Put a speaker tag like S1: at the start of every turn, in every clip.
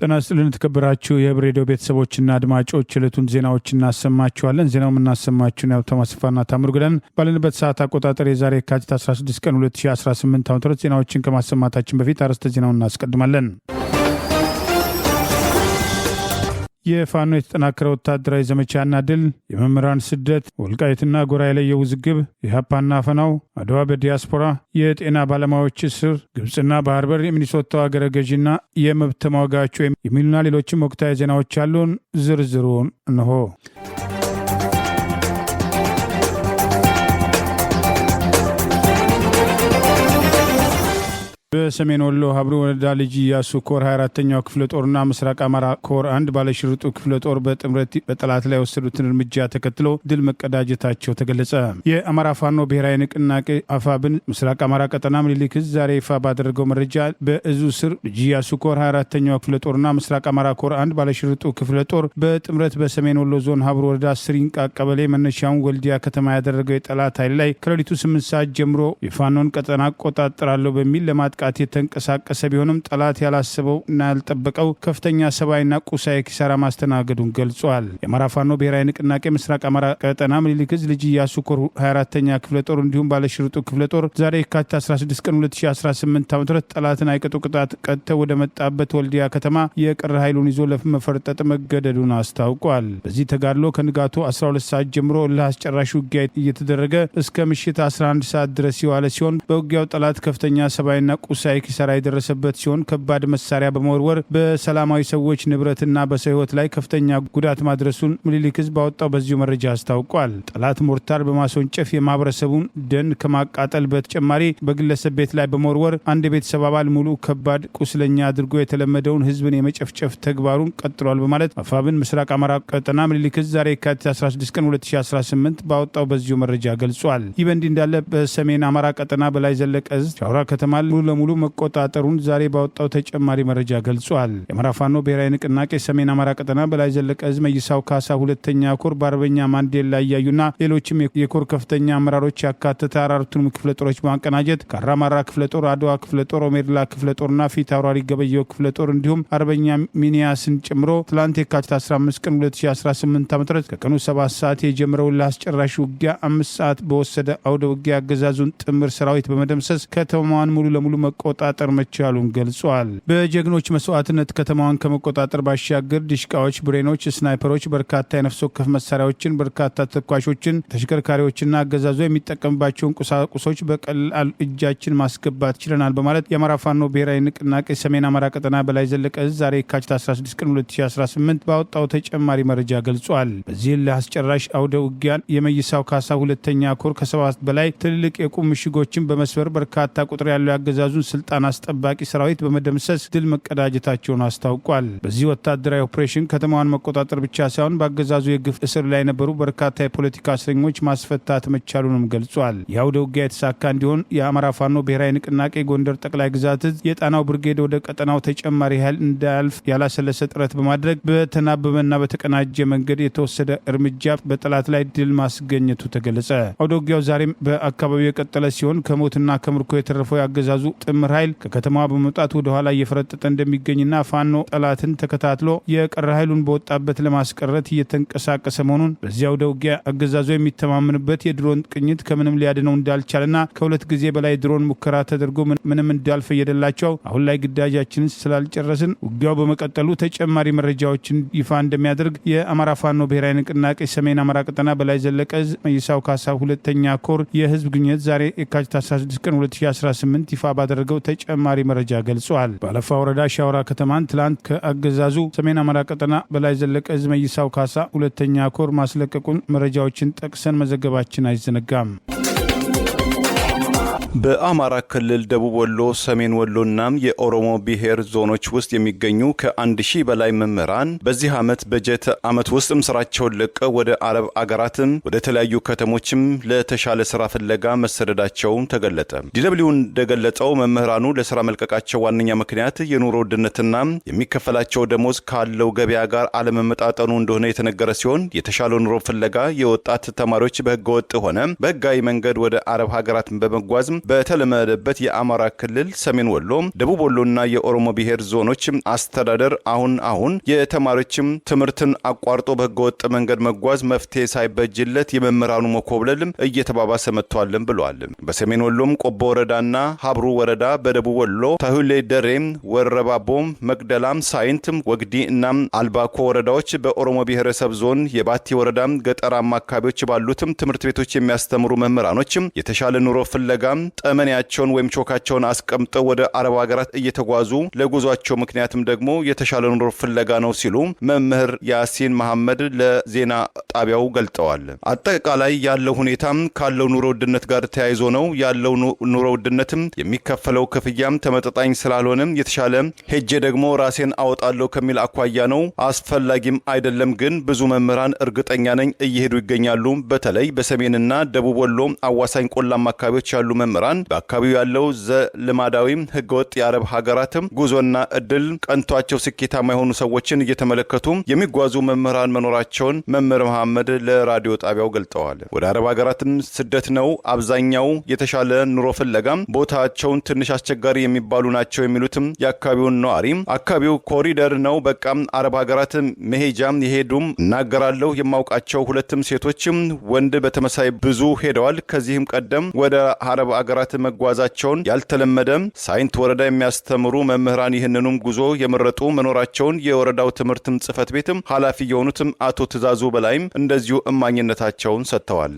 S1: ጤና ይስጥልን ተከበራችሁ የብሬዲዮ ቤተሰቦችና አድማጮች ዕለቱን ዜናዎችን እናሰማችኋለን። ዜናውን እናሰማችሁን ያው ተማስፋና ታምሩግለን ባለንበት ሰዓት አቆጣጠር የዛሬ የካቲት 16 ቀን 2018 ዓ.ም ዜናዎችን ከማሰማታችን በፊት አርዕስተ ዜናውን እናስቀድማለን። የፋኖ የተጠናከረ ወታደራዊ ዘመቻና ድል፣ የመምህራን ስደት፣ ወልቃይትና ጎራ የለየ ውዝግብ፣ የኢህአፓና አፈናው፣ አድዋ በዲያስፖራ፣ የጤና ባለሙያዎች እስር፣ ግብፅና ባህር በር፣ የሚኒሶታው አገረ ገዢና የመብት ተሟጋቹ የሚሉና ሌሎችም ወቅታዊ ዜናዎች አሉን። ዝርዝሩን እንሆ። በሰሜን ወሎ ሀብሩ ወረዳ ልጅ ኢያሱ ኮር 24ኛው ክፍለ ጦርና ምስራቅ አማራ ኮር 1 ባለሽርጡ ክፍለ ጦር በጥምረት በጠላት ላይ ወሰዱትን እርምጃ ተከትሎ ድል መቀዳጀታቸው ተገለጸ። የአማራ ፋኖ ብሔራዊ ንቅናቄ አፋብን ምስራቅ አማራ ቀጠና ምኒልክ ዕዝ ዛሬ ይፋ ባደረገው መረጃ በእዙ ስር ልጅ ኢያሱ ኮር 24ኛው ክፍለ ጦርና ምስራቅ አማራ ኮር 1 ባለሽርጡ ክፍለ ጦር በጥምረት በሰሜን ወሎ ዞን ሀብሩ ወረዳ ስሪንቃ ቀበሌ መነሻውን ወልዲያ ከተማ ያደረገው የጠላት ኃይል ላይ ከሌሊቱ 8 ሰዓት ጀምሮ የፋኖን ቀጠና አቆጣጠራለሁ በሚል ለማጥቃት የተንቀሳቀሰ ቢሆንም ጠላት ያላሰበው እና ያልጠበቀው ከፍተኛ ሰብአዊና ቁሳዊ ኪሳራ ማስተናገዱን ገልጿል። የአማራ ፋኖ ብሔራዊ ንቅናቄ ምስራቅ አማራ ቀጠና ምኒልክ ዕዝ ልጅ ኢያሱ ኮር 24ኛ ክፍለ ጦር እንዲሁም ባለሽርጡ ክፍለ ጦር ዛሬ የካቲት 16 ቀን 2018 ዓ.ም ጠላትን አይቀጡ ቅጣት ቀጥተው ወደ መጣበት ወልዲያ ከተማ የቀረ ኃይሉን ይዞ ለመፈርጠጥ መገደዱን አስታውቋል። በዚህ ተጋድሎ ከንጋቱ 12 ሰዓት ጀምሮ ለአስጨራሽ ውጊያ እየተደረገ እስከ ምሽት 11 ሰዓት ድረስ የዋለ ሲሆን በውጊያው ጠላት ከፍተኛ ሰብአዊና ቁሳዊ ኪሳራ የደረሰበት ሲሆን ከባድ መሳሪያ በመወርወር በሰላማዊ ሰዎች ንብረትና በሰው ሕይወት ላይ ከፍተኛ ጉዳት ማድረሱን ምኒልክ ዕዝ ባወጣው በዚሁ መረጃ አስታውቋል። ጠላት ሞርታር በማስወንጨፍ የማህበረሰቡን ደን ከማቃጠል በተጨማሪ በግለሰብ ቤት ላይ በመወርወር አንድ የቤተሰብ አባል ሙሉ ከባድ ቁስለኛ አድርጎ የተለመደውን ህዝብን የመጨፍጨፍ ተግባሩን ቀጥሏል በማለት አፋብን ምስራቅ አማራ ቀጠና ምኒልክ ዕዝ ዛሬ የካቲት 16 ቀን 2018 ባወጣው በዚሁ መረጃ ገልጿል። ይህ በእንዲህ እንዳለ በሰሜን አማራ ቀጠና በላይ ዘለቀ ዕዝ ሻውራ ከተማ ሙሉ መቆጣጠሩን ዛሬ ባወጣው ተጨማሪ መረጃ ገልጿል። የአማራ ፋኖ ብሔራዊ ንቅናቄ ሰሜን አማራ ቀጠና በላይ ዘለቀ ዕዝ መይሳው ካሳ ሁለተኛ ኮር በአርበኛ ማንዴላ እያዩና ሌሎችም የኮር ከፍተኛ አመራሮች ያካተተ አራቱንም ክፍለ ጦሮች በማቀናጀት ካራማራ ክፍለ ጦር፣ አድዋ ክፍለ ጦር፣ ኦሜድላ ክፍለ ጦርና ፊት አውራሪ ገበየው ክፍለ ጦር እንዲሁም አርበኛ ሚኒያስን ጨምሮ ትላንት የካቲት 15 ቀን 2018 ዓ.ም ከቀኑ 7 ሰዓት የጀመረውን ለአስጨራሽ ውጊያ 5 ሰዓት በወሰደ አውደ ውጊያ አገዛዙን ጥምር ሰራዊት በመደምሰስ ከተማዋን ሙሉ ለሙሉ መቆጣጠር መቻሉን ገልጿል። በጀግኖች መስዋዕትነት ከተማዋን ከመቆጣጠር ባሻገር ዲሽቃዎች፣ ብሬኖች፣ ስናይፐሮች፣ በርካታ የነፍስ ወከፍ መሳሪያዎችን፣ በርካታ ተኳሾችን፣ ተሽከርካሪዎችና አገዛዙ የሚጠቀምባቸውን ቁሳቁሶች በቀላል እጃችን ማስገባት ችለናል በማለት የአማራ ፋኖ ብሔራዊ ንቅናቄ ሰሜን አማራ ቀጠና በላይ ዘለቀ ዕዝ ዛሬ የካቲት 16 ቀን 2018 ባወጣው ተጨማሪ መረጃ ገልጿል። በዚህ ለአስጨራሽ አውደ ውጊያን የመይሳው ካሳ ሁለተኛ ኮር ከ7 በላይ ትልልቅ የቁም ምሽጎችን በመስበር በርካታ ቁጥር ያለው ያገዛዙን ስልጣን አስጠባቂ ሰራዊት በመደምሰስ ድል መቀዳጀታቸውን አስታውቋል። በዚህ ወታደራዊ ኦፕሬሽን ከተማዋን መቆጣጠር ብቻ ሳይሆን በአገዛዙ የግፍ እስር ላይ የነበሩ በርካታ የፖለቲካ እስረኞች ማስፈታት መቻሉንም ገልጿል። የአውደ ውጊያ የተሳካ እንዲሆን የአማራ ፋኖ ብሔራዊ ንቅናቄ ጎንደር ጠቅላይ ግዛት ዕዝ የጣናው ብርጌድ ወደ ቀጠናው ተጨማሪ ኃይል እንዳያልፍ ያላሰለሰ ጥረት በማድረግ በተናበበና በተቀናጀ መንገድ የተወሰደ እርምጃ በጠላት ላይ ድል ማስገኘቱ ተገለጸ። አውደ ውጊያው ዛሬም በአካባቢው የቀጠለ ሲሆን ከሞትና ከምርኮ የተረፈው ያገዛዙ ጥምር ኃይል ከከተማዋ በመውጣት ወደ ኋላ እየፈረጠጠ እንደሚገኝና ፋኖ ጠላትን ተከታትሎ የቀረ ኃይሉን በወጣበት ለማስቀረት እየተንቀሳቀሰ መሆኑን በዚያ ወደ ውጊያ አገዛዙ የሚተማመንበት የድሮን ቅኝት ከምንም ሊያድነው እንዳልቻለና ከሁለት ጊዜ በላይ ድሮን ሙከራ ተደርጎ ምንም እንዳልፈየደላቸው አሁን ላይ ግዳጃችንን ስላልጨረስን ውጊያው በመቀጠሉ ተጨማሪ መረጃዎችን ይፋ እንደሚያደርግ የአማራ ፋኖ ብሔራዊ ንቅናቄ ሰሜን አማራ ቀጠና በላይ ዘለቀ ዕዝ መይሳው ካሳ ሁለተኛ ኮር የህዝብ ግንኙነት ዛሬ የካቲት 16 ቀን 2018 ይፋ ባደረገው ተጨማሪ መረጃ ገልጿል። ባለፋ ወረዳ ሻውራ ከተማን ትላንት ከአገዛዙ ሰሜን አማራ ቀጠና በላይ ዘለቀ ዕዝ መይሳው ካሳ ሁለተኛ ኮር ማስለቀቁን መረጃዎችን ጠቅሰን መዘገባችን አይዘነጋም።
S2: በአማራ ክልል ደቡብ ወሎ፣ ሰሜን ወሎና የኦሮሞ ብሔር ዞኖች ውስጥ የሚገኙ ከ1000 በላይ መምህራን በዚህ ዓመት በጀት ዓመት ውስጥም ስራቸውን ለቀው ወደ አረብ አገራትም ወደ ተለያዩ ከተሞችም ለተሻለ ስራ ፍለጋ መሰደዳቸው ተገለጠ። ዲደብሊው እንደገለጸው መምህራኑ ለስራ መልቀቃቸው ዋነኛ ምክንያት የኑሮ ውድነትና የሚከፈላቸው ደሞዝ ካለው ገበያ ጋር አለመመጣጠኑ እንደሆነ የተነገረ ሲሆን የተሻለ ኑሮ ፍለጋ የወጣት ተማሪዎች በህገወጥ ሆነ በህጋዊ መንገድ ወደ አረብ ሀገራት በመጓዝ በተለመደበት የአማራ ክልል ሰሜን ወሎ፣ ደቡብ ወሎና የኦሮሞ ብሔር ዞኖች አስተዳደር አሁን የተማሪዎችም ትምህርትን አቋርጦ በህገወጥ መንገድ መጓዝ መፍትሄ ሳይበጅለት የመምህራኑ መኮብለል እየተባባሰ መጥቷልም ብሏል። በሰሜን ወሎም ቆቦ ወረዳና ሀብሩ ወረዳ፣ በደቡብ ወሎ ታሁሌ ደሬ፣ ወረባቦ፣ መቅደላም፣ ሳይንት፣ ወግዲ እና አልባኮ ወረዳዎች፣ በኦሮሞ ብሔረሰብ ዞን የባቲ ወረዳ ገጠራማ አካባቢዎች ባሉትም ትምህርት ቤቶች የሚያስተምሩ መምህራኖች የተሻለ ኑሮ ፍለጋ ጠመኔያቸውን ወይም ቾካቸውን አስቀምጠው ወደ አረብ ሀገራት እየተጓዙ ለጉዟቸው ምክንያትም ደግሞ የተሻለ ኑሮ ፍለጋ ነው ሲሉ መምህር ያሲን መሐመድ ለዜና ጣቢያው ገልጠዋል። አጠቃላይ ያለው ሁኔታ ካለው ኑሮ ውድነት ጋር ተያይዞ ነው። ያለው ኑሮ ውድነትም የሚከፈለው ክፍያም ተመጣጣኝ ስላልሆነ የተሻለ ሄጄ ደግሞ ራሴን አወጣለሁ ከሚል አኳያ ነው። አስፈላጊም አይደለም፣ ግን ብዙ መምህራን እርግጠኛ ነኝ እየሄዱ ይገኛሉ። በተለይ በሰሜንና ደቡብ ወሎ አዋሳኝ ቆላማ አካባቢዎች ያሉ መምህራን በአካባቢው ያለው ዘልማዳዊ ህገወጥ የአረብ ሀገራትም ጉዞና እድል ቀንቷቸው ስኬታማ የሆኑ ሰዎችን እየተመለከቱ የሚጓዙ መምህራን መኖራቸውን መምህር መሐመድ ለራዲዮ ጣቢያው ገልጠዋል። ወደ አረብ ሀገራትም ስደት ነው አብዛኛው የተሻለ ኑሮ ፍለጋም ቦታቸውን ትንሽ አስቸጋሪ የሚባሉ ናቸው የሚሉትም የአካባቢውን ነዋሪ አካባቢው ኮሪደር ነው፣ በቃም አረብ ሀገራት መሄጃም የሄዱም እናገራለሁ። የማውቃቸው ሁለትም ሴቶችም ወንድ በተመሳይ ብዙ ሄደዋል። ከዚህም ቀደም ወደ አረብ ሀገራት መጓዛቸውን ያልተለመደ ሳይንት ወረዳ የሚያስተምሩ መምህራን ይህንኑም ጉዞ የመረጡ መኖራቸውን የወረዳው ትምህርትም ጽሕፈት ቤትም ኃላፊ የሆኑትም አቶ ትእዛዙ በላይም እንደዚሁ እማኝነታቸውን ሰጥተዋል።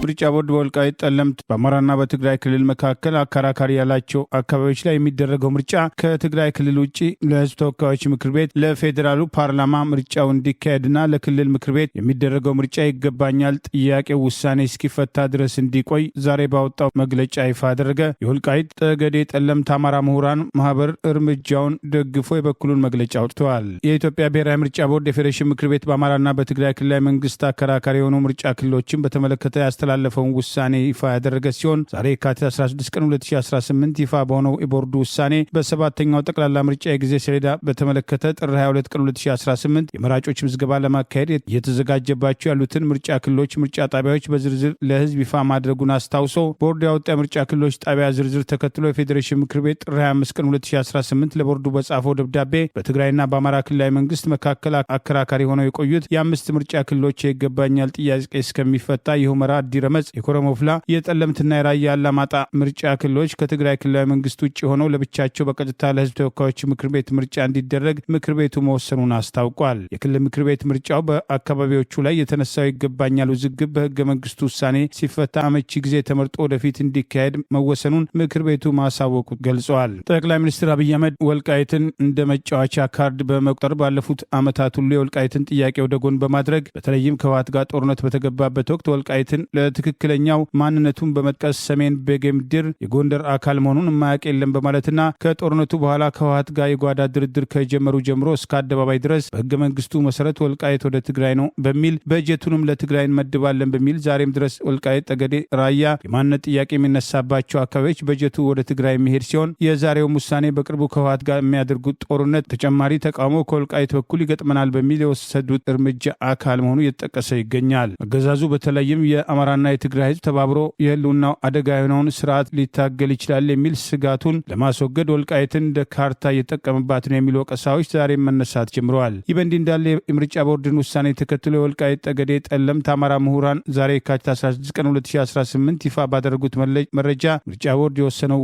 S1: ምርጫ ቦርድ በወልቃይት ጠለምት በአማራና በትግራይ ክልል መካከል አከራካሪ ያላቸው አካባቢዎች ላይ የሚደረገው ምርጫ ከትግራይ ክልል ውጭ ለሕዝብ ተወካዮች ምክር ቤት፣ ለፌዴራሉ ፓርላማ ምርጫው እንዲካሄድና ለክልል ምክር ቤት የሚደረገው ምርጫ ይገባኛል ጥያቄው ውሳኔ እስኪፈታ ድረስ እንዲቆይ ዛሬ ባወጣው መግለጫ ይፋ አደረገ። የወልቃይት ጠገዴ ጠለምት አማራ ምሁራን ማህበር እርምጃውን ደግፎ የበኩሉን መግለጫ አውጥተዋል። የኢትዮጵያ ብሔራዊ ምርጫ ቦርድ የፌዴሬሽን ምክር ቤት በአማራና በትግራይ ክልላዊ መንግስት አከራካሪ የሆኑ ምርጫ ክልሎችን በተመለከተ ያስተላለፈውን ውሳኔ ይፋ ያደረገ ሲሆን ዛሬ የካቲት 16 ቀን 2018 ይፋ በሆነው የቦርዱ ውሳኔ በሰባተኛው ጠቅላላ ምርጫ የጊዜ ሰሌዳ በተመለከተ ጥር 22 ቀን 2018 የመራጮች ምዝገባ ለማካሄድ እየተዘጋጀባቸው ያሉትን ምርጫ ክልሎች ምርጫ ጣቢያዎች በዝርዝር ለህዝብ ይፋ ማድረጉን አስታውሶ ቦርዱ ያወጣ የምርጫ ክልሎች ጣቢያ ዝርዝር ተከትሎ የፌዴሬሽን ምክር ቤት ጥር 25 ቀን 2018 ለቦርዱ በጻፈው ደብዳቤ በትግራይና በአማራ ክልላዊ መንግስት መካከል አከራካሪ ሆነው የቆዩት የአምስት ምርጫ ክልሎች የይገባኛል ጥያቄ እስከሚፈታ የሁመራ ረመጽ፣ የኮረሞፍላ፣ የጠለምትና የራያ አላማጣ ምርጫ ክልሎች ከትግራይ ክልላዊ መንግስት ውጭ ሆነው ለብቻቸው በቀጥታ ለህዝብ ተወካዮች ምክር ቤት ምርጫ እንዲደረግ ምክር ቤቱ መወሰኑን አስታውቋል። የክልል ምክር ቤት ምርጫው በአካባቢዎቹ ላይ የተነሳው ይገባኛል ውዝግብ በህገ መንግስቱ ውሳኔ ሲፈታ አመቺ ጊዜ ተመርጦ ወደፊት እንዲካሄድ መወሰኑን ምክር ቤቱ ማሳወቁ ገልጸዋል። ጠቅላይ ሚኒስትር አብይ አህመድ ወልቃይትን እንደ መጫወቻ ካርድ በመቁጠር ባለፉት ዓመታት ሁሉ የወልቃይትን ጥያቄ ወደ ጎን በማድረግ በተለይም ከህወሓት ጋር ጦርነት በተገባበት ወቅት ወልቃይትን ትክክለኛው ማንነቱን በመጥቀስ ሰሜን በጌምድር የጎንደር አካል መሆኑን የማያውቅ የለም በማለትና ከጦርነቱ በኋላ ከህወሓት ጋር የጓዳ ድርድር ከጀመሩ ጀምሮ እስከ አደባባይ ድረስ በህገ መንግስቱ መሰረት ወልቃይት ወደ ትግራይ ነው በሚል በጀቱንም ለትግራይ እንመድባለን በሚል ዛሬም ድረስ ወልቃይት ጠገዴ፣ ራያ የማንነት ጥያቄ የሚነሳባቸው አካባቢዎች በጀቱ ወደ ትግራይ የሚሄድ ሲሆን የዛሬውም ውሳኔ በቅርቡ ከህወሓት ጋር የሚያደርጉት ጦርነት ተጨማሪ ተቃውሞ ከወልቃይት በኩል ይገጥመናል በሚል የወሰዱት እርምጃ አካል መሆኑ እየተጠቀሰ ይገኛል። አገዛዙ በተለይም የአማራና የትግራይ ህዝብ ተባብሮ የህልውናው አደጋ የሆነውን ስርዓት ሊታገል ይችላል የሚል ስጋቱን ለማስወገድ ወልቃይትን እንደ ካርታ እየጠቀምባት ነው የሚሉ ወቀሳዎች ዛሬም መነሳት ጀምረዋል። ይህ በእንዲህ እንዳለ የምርጫ ቦርድን ውሳኔ ተከትሎ የወልቃይት ጠገዴ ጠለምት አማራ ምሁራን ዛሬ የካቲት 16 ቀን 2018 ይፋ ባደረጉት መረጃ ምርጫ ቦርድ የወሰነው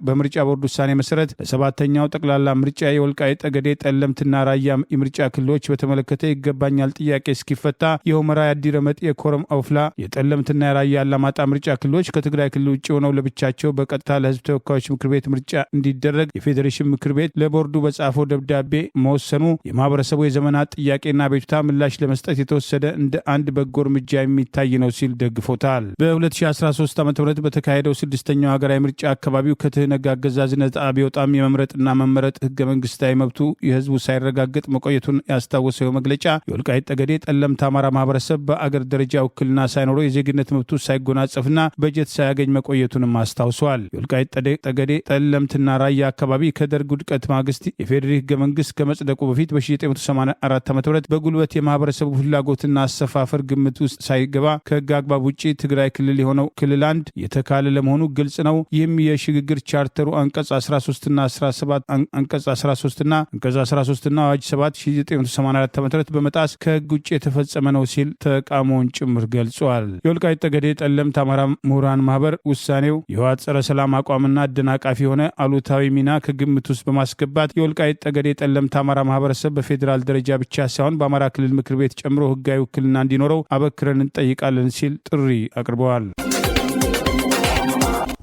S1: በምርጫ ቦርድ ውሳኔ መሰረት ለሰባተኛው ጠቅላላ ምርጫ የወልቃይት ጠገዴ ጠለምትና ራያ የምርጫ ክልሎች በተመለከተ ይገባኛል ጥያቄ እስኪፈታ የሁመራ፣ የአዲረመጥ፣ የኮረም አውፍላ፣ የጠለምትና የራያ አላማጣ ምርጫ ክልሎች ከትግራይ ክልል ውጭ ሆነው ለብቻቸው በቀጥታ ለህዝብ ተወካዮች ምክር ቤት ምርጫ እንዲደረግ የፌዴሬሽን ምክር ቤት ለቦርዱ በጻፈው ደብዳቤ መወሰኑ የማህበረሰቡ የዘመናት ጥያቄና ቤቱታ ምላሽ ለመስጠት የተወሰደ እንደ አንድ በጎ እርምጃ የሚታይ ነው ሲል ደግፎታል። በ2013 ዓ.ም በተካሄደው ስድስተኛው ሀገራዊ ምርጫ አካባቢው ከትህነግ አገዛዝ ነጻ ቢወጣም የመምረጥና መመረጥ ህገ መንግስታዊ መብቱ የህዝቡ ሳይረጋገጥ መቆየቱን ያስታወሰው መግለጫ የወልቃይት ጠገዴ ጠለምት አማራ ማህበረሰብ በአገር ደረጃ ውክልና ሳይኖረው የዜግነት የዜግነት መብቱ ሳይጎናጸፍና በጀት ሳያገኝ መቆየቱንም አስታውሰዋል። የወልቃይት ጠገዴ፣ ጠለምትና ራያ አካባቢ ከደርግ ውድቀት ማግስት የፌዴራል ህገ መንግስት ከመጽደቁ በፊት በ1984 ዓ.ም በጉልበት የማህበረሰቡ ፍላጎትና አሰፋፈር ግምት ውስጥ ሳይገባ ከህግ አግባብ ውጪ ትግራይ ክልል የሆነው ክልል 1 የተካለለ መሆኑ ግልጽ ነው። ይህም የሽግግር ቻርተሩ አንቀጽ 13ና 17 አንቀጽ 13ና አንቀጽ 13ና አዋጅ 7 1984 ዓ.ም በመጣስ ከህግ ውጪ የተፈጸመ ነው ሲል ተቃውሞውን ጭምር ገልጿል። የወልቃይት ጠገዴ ጠለምት አማራ ምሁራን ማህበር ውሳኔው የህወሓት ጸረ ሰላም አቋምና አደናቃፊ የሆነ አሉታዊ ሚና ከግምት ውስጥ በማስገባት የወልቃይት ጠገዴ ጠለምት አማራ ማህበረሰብ በፌዴራል ደረጃ ብቻ ሳይሆን በአማራ ክልል ምክር ቤት ጨምሮ ህጋዊ ውክልና እንዲኖረው አበክረን እንጠይቃለን ሲል ጥሪ አቅርበዋል።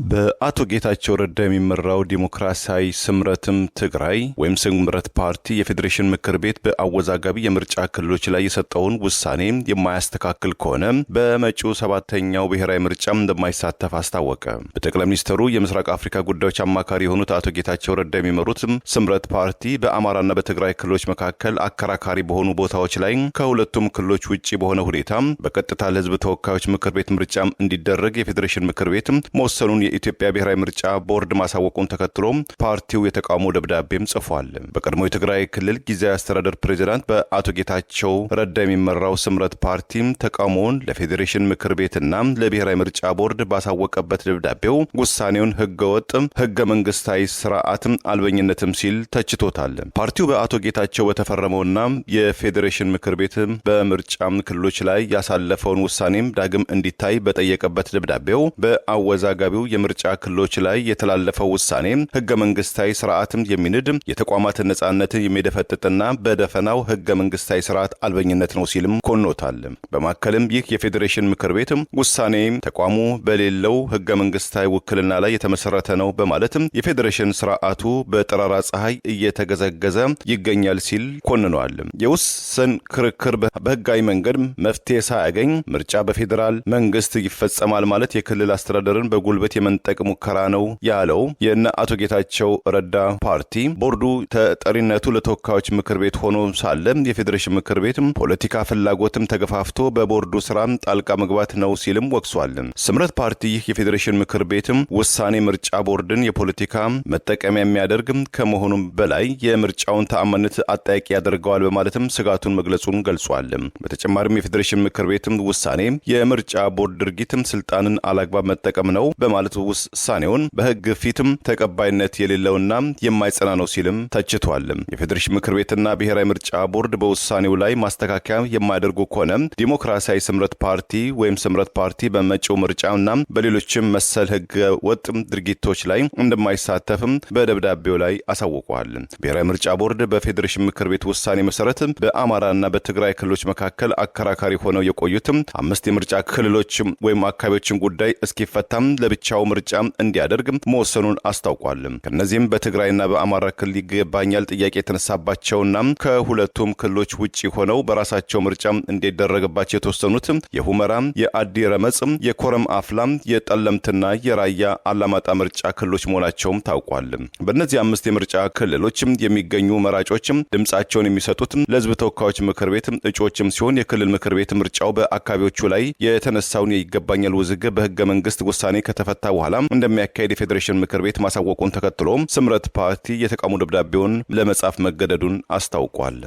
S2: በአቶ ጌታቸው ረዳ የሚመራው ዲሞክራሲያዊ ስምረትም ትግራይ ወይም ስምረት ፓርቲ የፌዴሬሽን ምክር ቤት በአወዛጋቢ የምርጫ ክልሎች ላይ የሰጠውን ውሳኔ የማያስተካክል ከሆነ በመጪው 7ኛው ብሔራዊ ምርጫም እንደማይሳተፍ አስታወቀ። በጠቅላይ ሚኒስትሩ የምስራቅ አፍሪካ ጉዳዮች አማካሪ የሆኑት አቶ ጌታቸው ረዳ የሚመሩት ስምረት ፓርቲ በአማራና በትግራይ ክልሎች መካከል አከራካሪ በሆኑ ቦታዎች ላይ ከሁለቱም ክልሎች ውጪ በሆነ ሁኔታ በቀጥታ ለህዝብ ተወካዮች ምክር ቤት ምርጫ እንዲደረግ የፌዴሬሽን ምክር ቤት መወሰኑን የኢትዮጵያ ብሔራዊ ምርጫ ቦርድ ማሳወቁን ተከትሎ ፓርቲው የተቃውሞ ደብዳቤም ጽፏል። በቀድሞ የትግራይ ክልል ጊዜያዊ አስተዳደር ፕሬዝዳንት በአቶ ጌታቸው ረዳ የሚመራው ስምረት ፓርቲ ተቃውሞውን ለፌዴሬሽን ምክር ቤትና ለብሔራዊ ምርጫ ቦርድ ባሳወቀበት ደብዳቤው ውሳኔውን ህገወጥ፣ ህገ መንግስታዊ ስርዓት አልበኝነትም ሲል ተችቶታል። ፓርቲው በአቶ ጌታቸው በተፈረመውና የፌዴሬሽን ምክር ቤት በምርጫ ክልሎች ላይ ያሳለፈውን ውሳኔም ዳግም እንዲታይ በጠየቀበት ደብዳቤው በአወዛጋቢው የምርጫ ክልሎች ላይ የተላለፈው ውሳኔ ህገ መንግስታዊ ስርዓትም የሚንድ የተቋማትን ነጻነትን የሚደፈጥጥና በደፈናው ህገ መንግስታዊ ስርዓት አልበኝነት ነው ሲልም ኮንኖታል። በማከልም ይህ የፌዴሬሽን ምክር ቤት ውሳኔ ተቋሙ በሌለው ህገ መንግስታዊ ውክልና ላይ የተመሰረተ ነው በማለትም የፌዴሬሽን ስርዓቱ በጠራራ ፀሐይ እየተገዘገዘ ይገኛል ሲል ኮንኗል። የውስን ክርክር በህጋዊ መንገድ መፍትሄ ሳያገኝ ምርጫ በፌዴራል መንግስት ይፈጸማል ማለት የክልል አስተዳደርን በጉልበት የመንጠቅ ሙከራ ነው ያለው የእነ አቶ ጌታቸው ረዳ ፓርቲ ቦርዱ ተጠሪነቱ ለተወካዮች ምክር ቤት ሆኖ ሳለ የፌዴሬሽን ምክር ቤት ፖለቲካ ፍላጎትም ተገፋፍቶ በቦርዱ ስራ ጣልቃ መግባት ነው ሲልም ወቅሷል። ስምረት ፓርቲ ይህ የፌዴሬሽን ምክር ቤት ውሳኔ ምርጫ ቦርድን የፖለቲካ መጠቀሚያ የሚያደርግ ከመሆኑም በላይ የምርጫውን ተአማኒነት አጠያቂ ያደርገዋል በማለትም ስጋቱን መግለጹን ገልጿል። በተጨማሪም የፌዴሬሽን ምክር ቤት ውሳኔ የምርጫ ቦርድ ድርጊትም ስልጣንን አላግባብ መጠቀም ነው በማለት ውሳኔውን በህግ ፊትም ተቀባይነት የሌለውና የማይጸና ነው ሲልም ተችቷል። የፌዴሬሽን ምክር ቤትና ብሔራዊ ምርጫ ቦርድ በውሳኔው ላይ ማስተካከያ የማያደርጉ ከሆነ ዲሞክራሲያዊ ስምረት ፓርቲ ወይም ስምረት ፓርቲ በመጪው ምርጫና በሌሎችም መሰል ህገ ወጥ ድርጊቶች ላይ እንደማይሳተፍም በደብዳቤው ላይ አሳውቋል። ብሔራዊ ምርጫ ቦርድ በፌዴሬሽን ምክር ቤት ውሳኔ መሰረት በአማራና በትግራይ ክልሎች መካከል አከራካሪ ሆነው የቆዩትም 5 የምርጫ ክልሎች ወይም አካባቢዎችን ጉዳይ እስኪፈታም ለብቻው ምርጫ እንዲያደርግ መወሰኑን አስታውቋል። ከነዚህም በትግራይና በአማራ ክልል ይገባኛል ጥያቄ የተነሳባቸውና ከሁለቱም ክልሎች ውጪ ሆነው በራሳቸው ምርጫ እንዲደረግባቸው የተወሰኑት የሁመራ፣ የአዲ ረመጽ፣ የኮረም አፍላ፣ የጠለምትና የራያ አላማጣ ምርጫ ክልሎች መሆናቸውም ታውቋል። በእነዚህ 5 የምርጫ ክልሎች የሚገኙ መራጮች ድምጻቸውን የሚሰጡት ለህዝብ ተወካዮች ምክር ቤት እጩዎችም ሲሆን የክልል ምክር ቤት ምርጫው በአካባቢዎቹ ላይ የተነሳውን ይገባኛል ውዝግብ በህገ መንግስት ውሳኔ ከተፈታ በኋላ እንደሚያካሄድ የፌዴሬሽን ምክር ቤት ማሳወቁን ተከትሎ ስምረት ፓርቲ የተቃውሞ ደብዳቤውን ለመጻፍ መገደዱን አስታውቋል።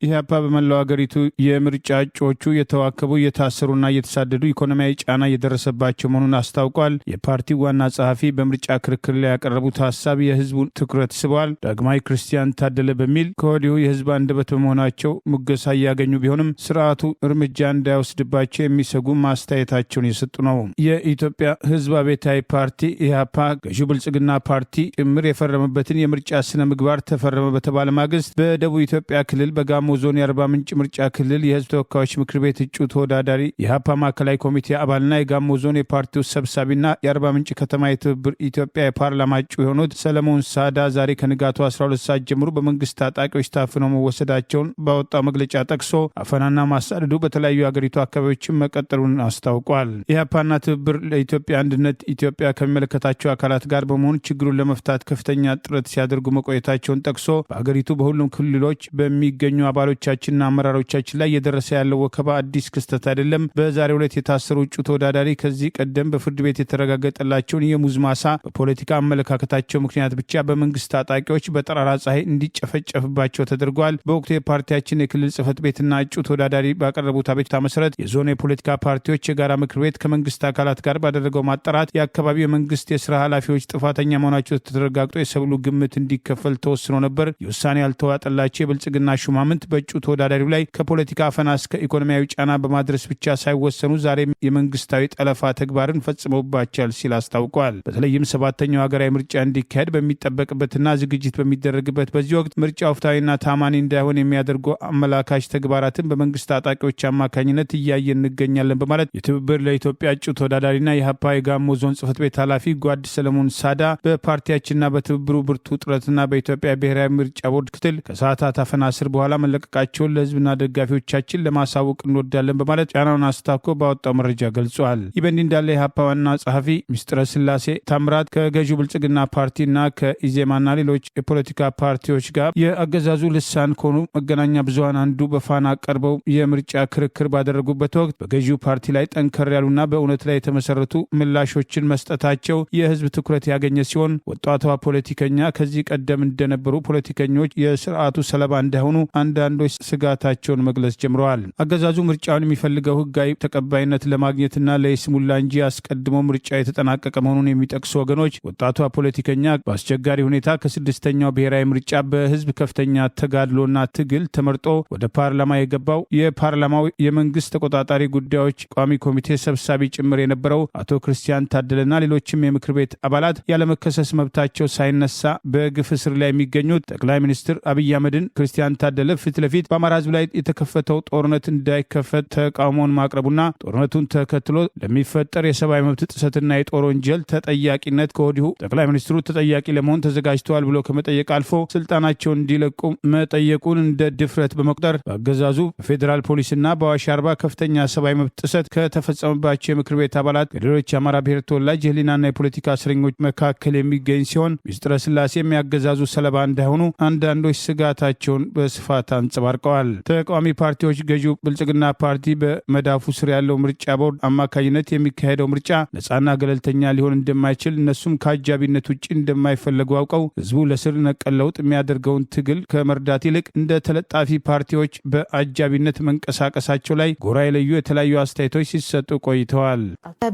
S1: ኢህአፓ በመላው ሀገሪቱ የምርጫ እጩዎቹ የተዋከቡ እየታሰሩና እየተሳደዱ ኢኮኖሚያዊ ጫና እየደረሰባቸው መሆኑን አስታውቋል። የፓርቲው ዋና ጸሐፊ በምርጫ ክርክር ላይ ያቀረቡት ሀሳብ የህዝቡን ትኩረት ስበዋል። ዳግማዊ ክርስቲያን ታደለ በሚል ከወዲሁ የህዝብ አንደበት በመሆናቸው ሙገሳ እያገኙ ቢሆንም ስርዓቱ እርምጃ እንዳይወስድባቸው የሚሰጉ ማስተያየታቸውን የሰጡ ነው። የኢትዮጵያ ህዝብ አብዮታዊ ፓርቲ ኢህአፓ ገዢው ብልጽግና ፓርቲ ጭምር የፈረመበትን የምርጫ ስነ ምግባር ተፈረመ በተባለ ማግስት በደቡብ ኢትዮጵያ ክልል በጋሞ ዞን የአርባ ምንጭ ምርጫ ክልል የህዝብ ተወካዮች ምክር ቤት እጩ ተወዳዳሪ የኢህአፓ ማዕከላዊ ኮሚቴ አባልና የጋሞ ዞን የፓርቲው ሰብሳቢና የአርባ ምንጭ ከተማ የትብብር ኢትዮጵያ የፓርላማ እጩ የሆኑት ሰለሞን ሳዳ ዛሬ ከንጋቱ 12 ሰዓት ጀምሮ በመንግስት ታጣቂዎች ታፍነው መወሰዳቸውን ባወጣው መግለጫ ጠቅሶ አፈናና ማሳደዱ በተለያዩ የአገሪቱ አካባቢዎችም መቀጠሉን አስታውቋል። ኢህአፓና ትብብር ለኢትዮጵያ አንድነት ኢትዮጵያ ከሚመለከታቸው አካላት ጋር በመሆን ችግሩን ለመፍታት ከፍተኛ ጥረት ሲያደርጉ መቆየታቸውን ጠቅሶ በአገሪቱ በሁሉም ክልሎች በሚገኙ አባሎቻችንና አመራሮቻችን ላይ እየደረሰ ያለው ወከባ አዲስ ክስተት አይደለም። በዛሬው ዕለት የታሰሩ እጩ ተወዳዳሪ ከዚህ ቀደም በፍርድ ቤት የተረጋገጠላቸውን የሙዝ ማሳ በፖለቲካ አመለካከታቸው ምክንያት ብቻ በመንግስት ታጣቂዎች በጠራራ ፀሐይ እንዲጨፈጨፍባቸው ተደርጓል። በወቅቱ የፓርቲያችን የክልል ጽህፈት ቤትና እጩ ተወዳዳሪ ባቀረቡት አቤቱታ መሰረት የዞኑ የፖለቲካ ፓርቲዎች የጋራ ምክር ቤት ከመንግስት አካላት ጋር ባደረገው ማጣራት የአካባቢው የመንግስት የስራ ኃላፊዎች ጥፋተኛ መሆናቸው ተረጋግጦ የሰብሉ ግምት እንዲከፈል ተወስኖ ነበር። የውሳኔ ያልተዋጠላቸው የብልጽግና ሹማምንት በእጩ ተወዳዳሪው ላይ ከፖለቲካ አፈና እስከ ኢኮኖሚያዊ ጫና በማድረስ ብቻ ሳይወሰኑ ዛሬም የመንግስታዊ ጠለፋ ተግባርን ፈጽመውባቸዋል ሲል አስታውቋል። በተለይም ሰባተኛው ሀገራዊ ምርጫ እንዲካሄድ በሚጠበቅበትና ዝግጅት በሚደረግበት በዚህ ወቅት ምርጫው ፍትሐዊና ታማኒ እንዳይሆን የሚያደርጉ አመላካች ተግባራትን በመንግስት ታጣቂዎች አማካኝነት እያየን እንገኛለን በማለት የትብብር ለኢትዮጵያ እጩ ተወዳዳሪና የሀፓ የጋሞ ዞን ጽህፈት ቤት ኃላፊ ጓድ ሰለሞን ሳዳ በፓርቲያችንና በትብብሩ ብርቱ ጥረትና በኢትዮጵያ ብሔራዊ ምርጫ ቦርድ ክትል ከሰዓታት አፈና ስር በኋላ መለቀቃቸውን ለህዝብና ደጋፊዎቻችን ለማሳወቅ እንወዳለን በማለት ጫናውን አስታኮ ባወጣው መረጃ ገልጿል። ይህ በእንዲህ እንዳለ የሀፓ ዋና ጸሐፊ ሚስጥረ ስላሴ ታምራት ከገዢው ብልጽግና ፓርቲና ከኢዜማና ሌሎች የፖለቲካ ፓርቲዎች ጋር የአገዛዙ ልሳን ከሆኑ መገናኛ ብዙሃን አንዱ በፋና ቀርበው የምርጫ ክርክር ባደረጉበት ወቅት በገዢው ፓርቲ ላይ ጠንከር ያሉና በእውነት ላይ የተመሰረቱ ምላሾችን መስጠታቸው የህዝብ ትኩረት ያገኘ ሲሆን ወጣቷ ፖለቲከኛ ከዚህ ቀደም እንደነበሩ ፖለቲከኞች የስርዓቱ ሰለባ እንዳይሆኑ አንዳንዶች ስጋታቸውን መግለጽ ጀምረዋል። አገዛዙ ምርጫውን የሚፈልገው ህጋዊ ተቀባይነት ለማግኘትና ለይስሙላ እንጂ አስቀድሞ ምርጫ የተጠናቀቀ መሆኑን የሚጠቅሱ ወገኖች ወጣቷ ፖለቲከኛ በአስቸጋሪ ሁኔታ ከስድስተኛው ብሔራዊ ምርጫ በህዝብ ከፍተኛ ተጋድሎና ትግል ተመርጦ ወደ ፓርላማ የገባው የፓርላማው የመንግስት ተቆጣጣሪ ጉዳዮች ቋሚ ኮሚቴ ሰብሳቢ ጭምር የነበረው አቶ ክርስቲያን ታደለና ሌሎችም የምክር ቤት አባላት ያለመከሰስ መብታቸው ሳይነሳ በግፍ እስር ላይ የሚገኙት ጠቅላይ ሚኒስትር አብይ አህመድን ክርስቲያን ታደለ ፊት ለፊት በአማራ ህዝብ ላይ የተከፈተው ጦርነት እንዳይከፈት ተቃውሞውን ማቅረቡና ጦርነቱን ተከትሎ ለሚፈጠር የሰብአዊ መብት ጥሰትና የጦር ወንጀል ተጠያቂነት ከወዲሁ ጠቅላይ ሚኒስትሩ ተጠያቂ ለመሆን ተዘጋጅተዋል ብሎ ከመጠየቅ አልፎ ስልጣናቸውን እንዲለቁ መጠየቁን እንደ ድፍረት በመቁጠር በአገዛዙ በፌዴራል ፖሊስና በአዋሽ አርባ ከፍተኛ ሰብአዊ መብት ጥሰት ከተፈጸመባቸው የምክር ቤት አባላት ከሌሎች የአማራ ብሔር ተወላጅ የህሊናና የፖለቲካ እስረኞች መካከል የሚገኝ ሲሆን ሚስጥረ ስላሴ የሚያገዛዙ ሰለባ እንዳይሆኑ አንዳንዶች ስጋታቸውን በስፋት አንጸባርቀዋል። ተቃዋሚ ፓርቲዎች ገዢው ብልጽግና ፓርቲ በመዳፉ ስር ያለው ምርጫ ቦርድ አማካኝነት የሚካሄደው ምርጫ ነጻና ገለልተኛ ሊሆን እንደማይችል እነሱም ከአጃቢነት ውጭ እንደማይፈለጉ አውቀው ህዝቡ ለስር ነቀል ለውጥ የሚያደርገውን ትግል ከመርዳት ይልቅ እንደ ተለጣፊ ፓርቲዎች በአጃቢነት መንቀሳቀሳቸው ላይ ጎራ የለዩ የተለያዩ አስተያየቶች ሲሰጡ ቆይተዋል።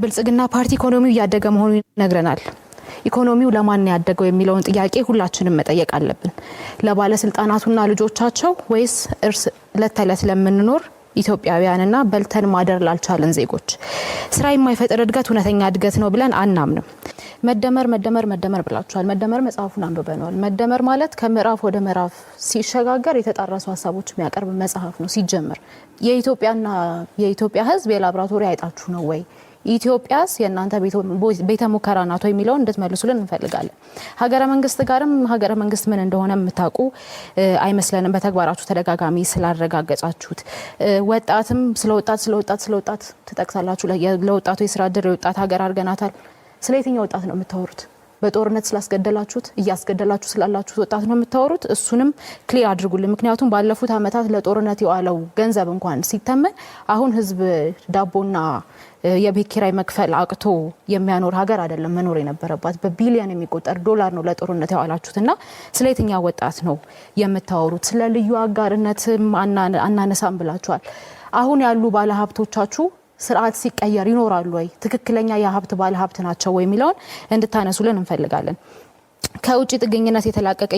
S3: ብልጽግና ፓርቲ ኢኮኖሚው እያደገ መሆኑ ይነግረናል። ኢኮኖሚው ለማን ያደገው የሚለውን ጥያቄ ሁላችንም መጠየቅ አለብን። ለባለስልጣናቱና ልጆቻቸው ወይስ ዕለት ተዕለት ለምንኖር ኢትዮጵያውያንና በልተን ማደር ላልቻለን ዜጎች? ስራ የማይፈጥር እድገት እውነተኛ እድገት ነው ብለን አናምንም። መደመር ብላችኋል። መደመር መጽሐፉን አንብበነዋል። መደመር ማለት ከምዕራፍ ወደ ምዕራፍ ሲሸጋገር የተጣረሱ ሀሳቦች የሚያቀርብ መጽሐፍ ነው። ሲጀምር የኢትዮጵያ ህዝብ የላብራቶሪ አይጣችሁ ነው ወይ? ኢትዮጵያስ የእናንተ ቤተ ሙከራ ናት ወይ የሚለውን እንድትመልሱልን እንፈልጋለን። ሀገረ መንግስት ጋርም ሀገረ መንግስት ምን እንደሆነ የምታውቁ አይመስለንም በተግባራችሁ ተደጋጋሚ ስላረጋገጫችሁት። ወጣትም ስለወጣት ትጠቅሳላችሁ። ለወጣቱ የስራ ዕድል የወጣት ሀገር አድርገናታል። ስለ የትኛው ወጣት ነው የምታወሩት? በጦርነት ስላስገደላችሁት እያስገደላችሁ ስላላችሁት ወጣት ነው የምታወሩት? እሱንም ክሊር አድርጉልን። ምክንያቱም ባለፉት አመታት ለጦርነት የዋለው ገንዘብ እንኳን ሲተመን አሁን ህዝብ ዳቦና የቤት ኪራይ መክፈል አቅቶ የሚያኖር ሀገር አይደለም መኖር የነበረባት። በቢሊዮን የሚቆጠር ዶላር ነው ለጦርነት ያዋላችሁትና ስለ የትኛው ወጣት ነው የምታወሩት? ስለ ልዩ አጋርነትም አናነሳም ብላችኋል። አሁን ያሉ ባለሀብቶቻችሁ ስርዓት ሲቀየር ይኖራሉ ወይ? ትክክለኛ የሀብት ባለሀብት ናቸው ወይ የሚለውን እንድታነሱልን እንፈልጋለን። ከውጭ ጥገኝነት የተላቀቀ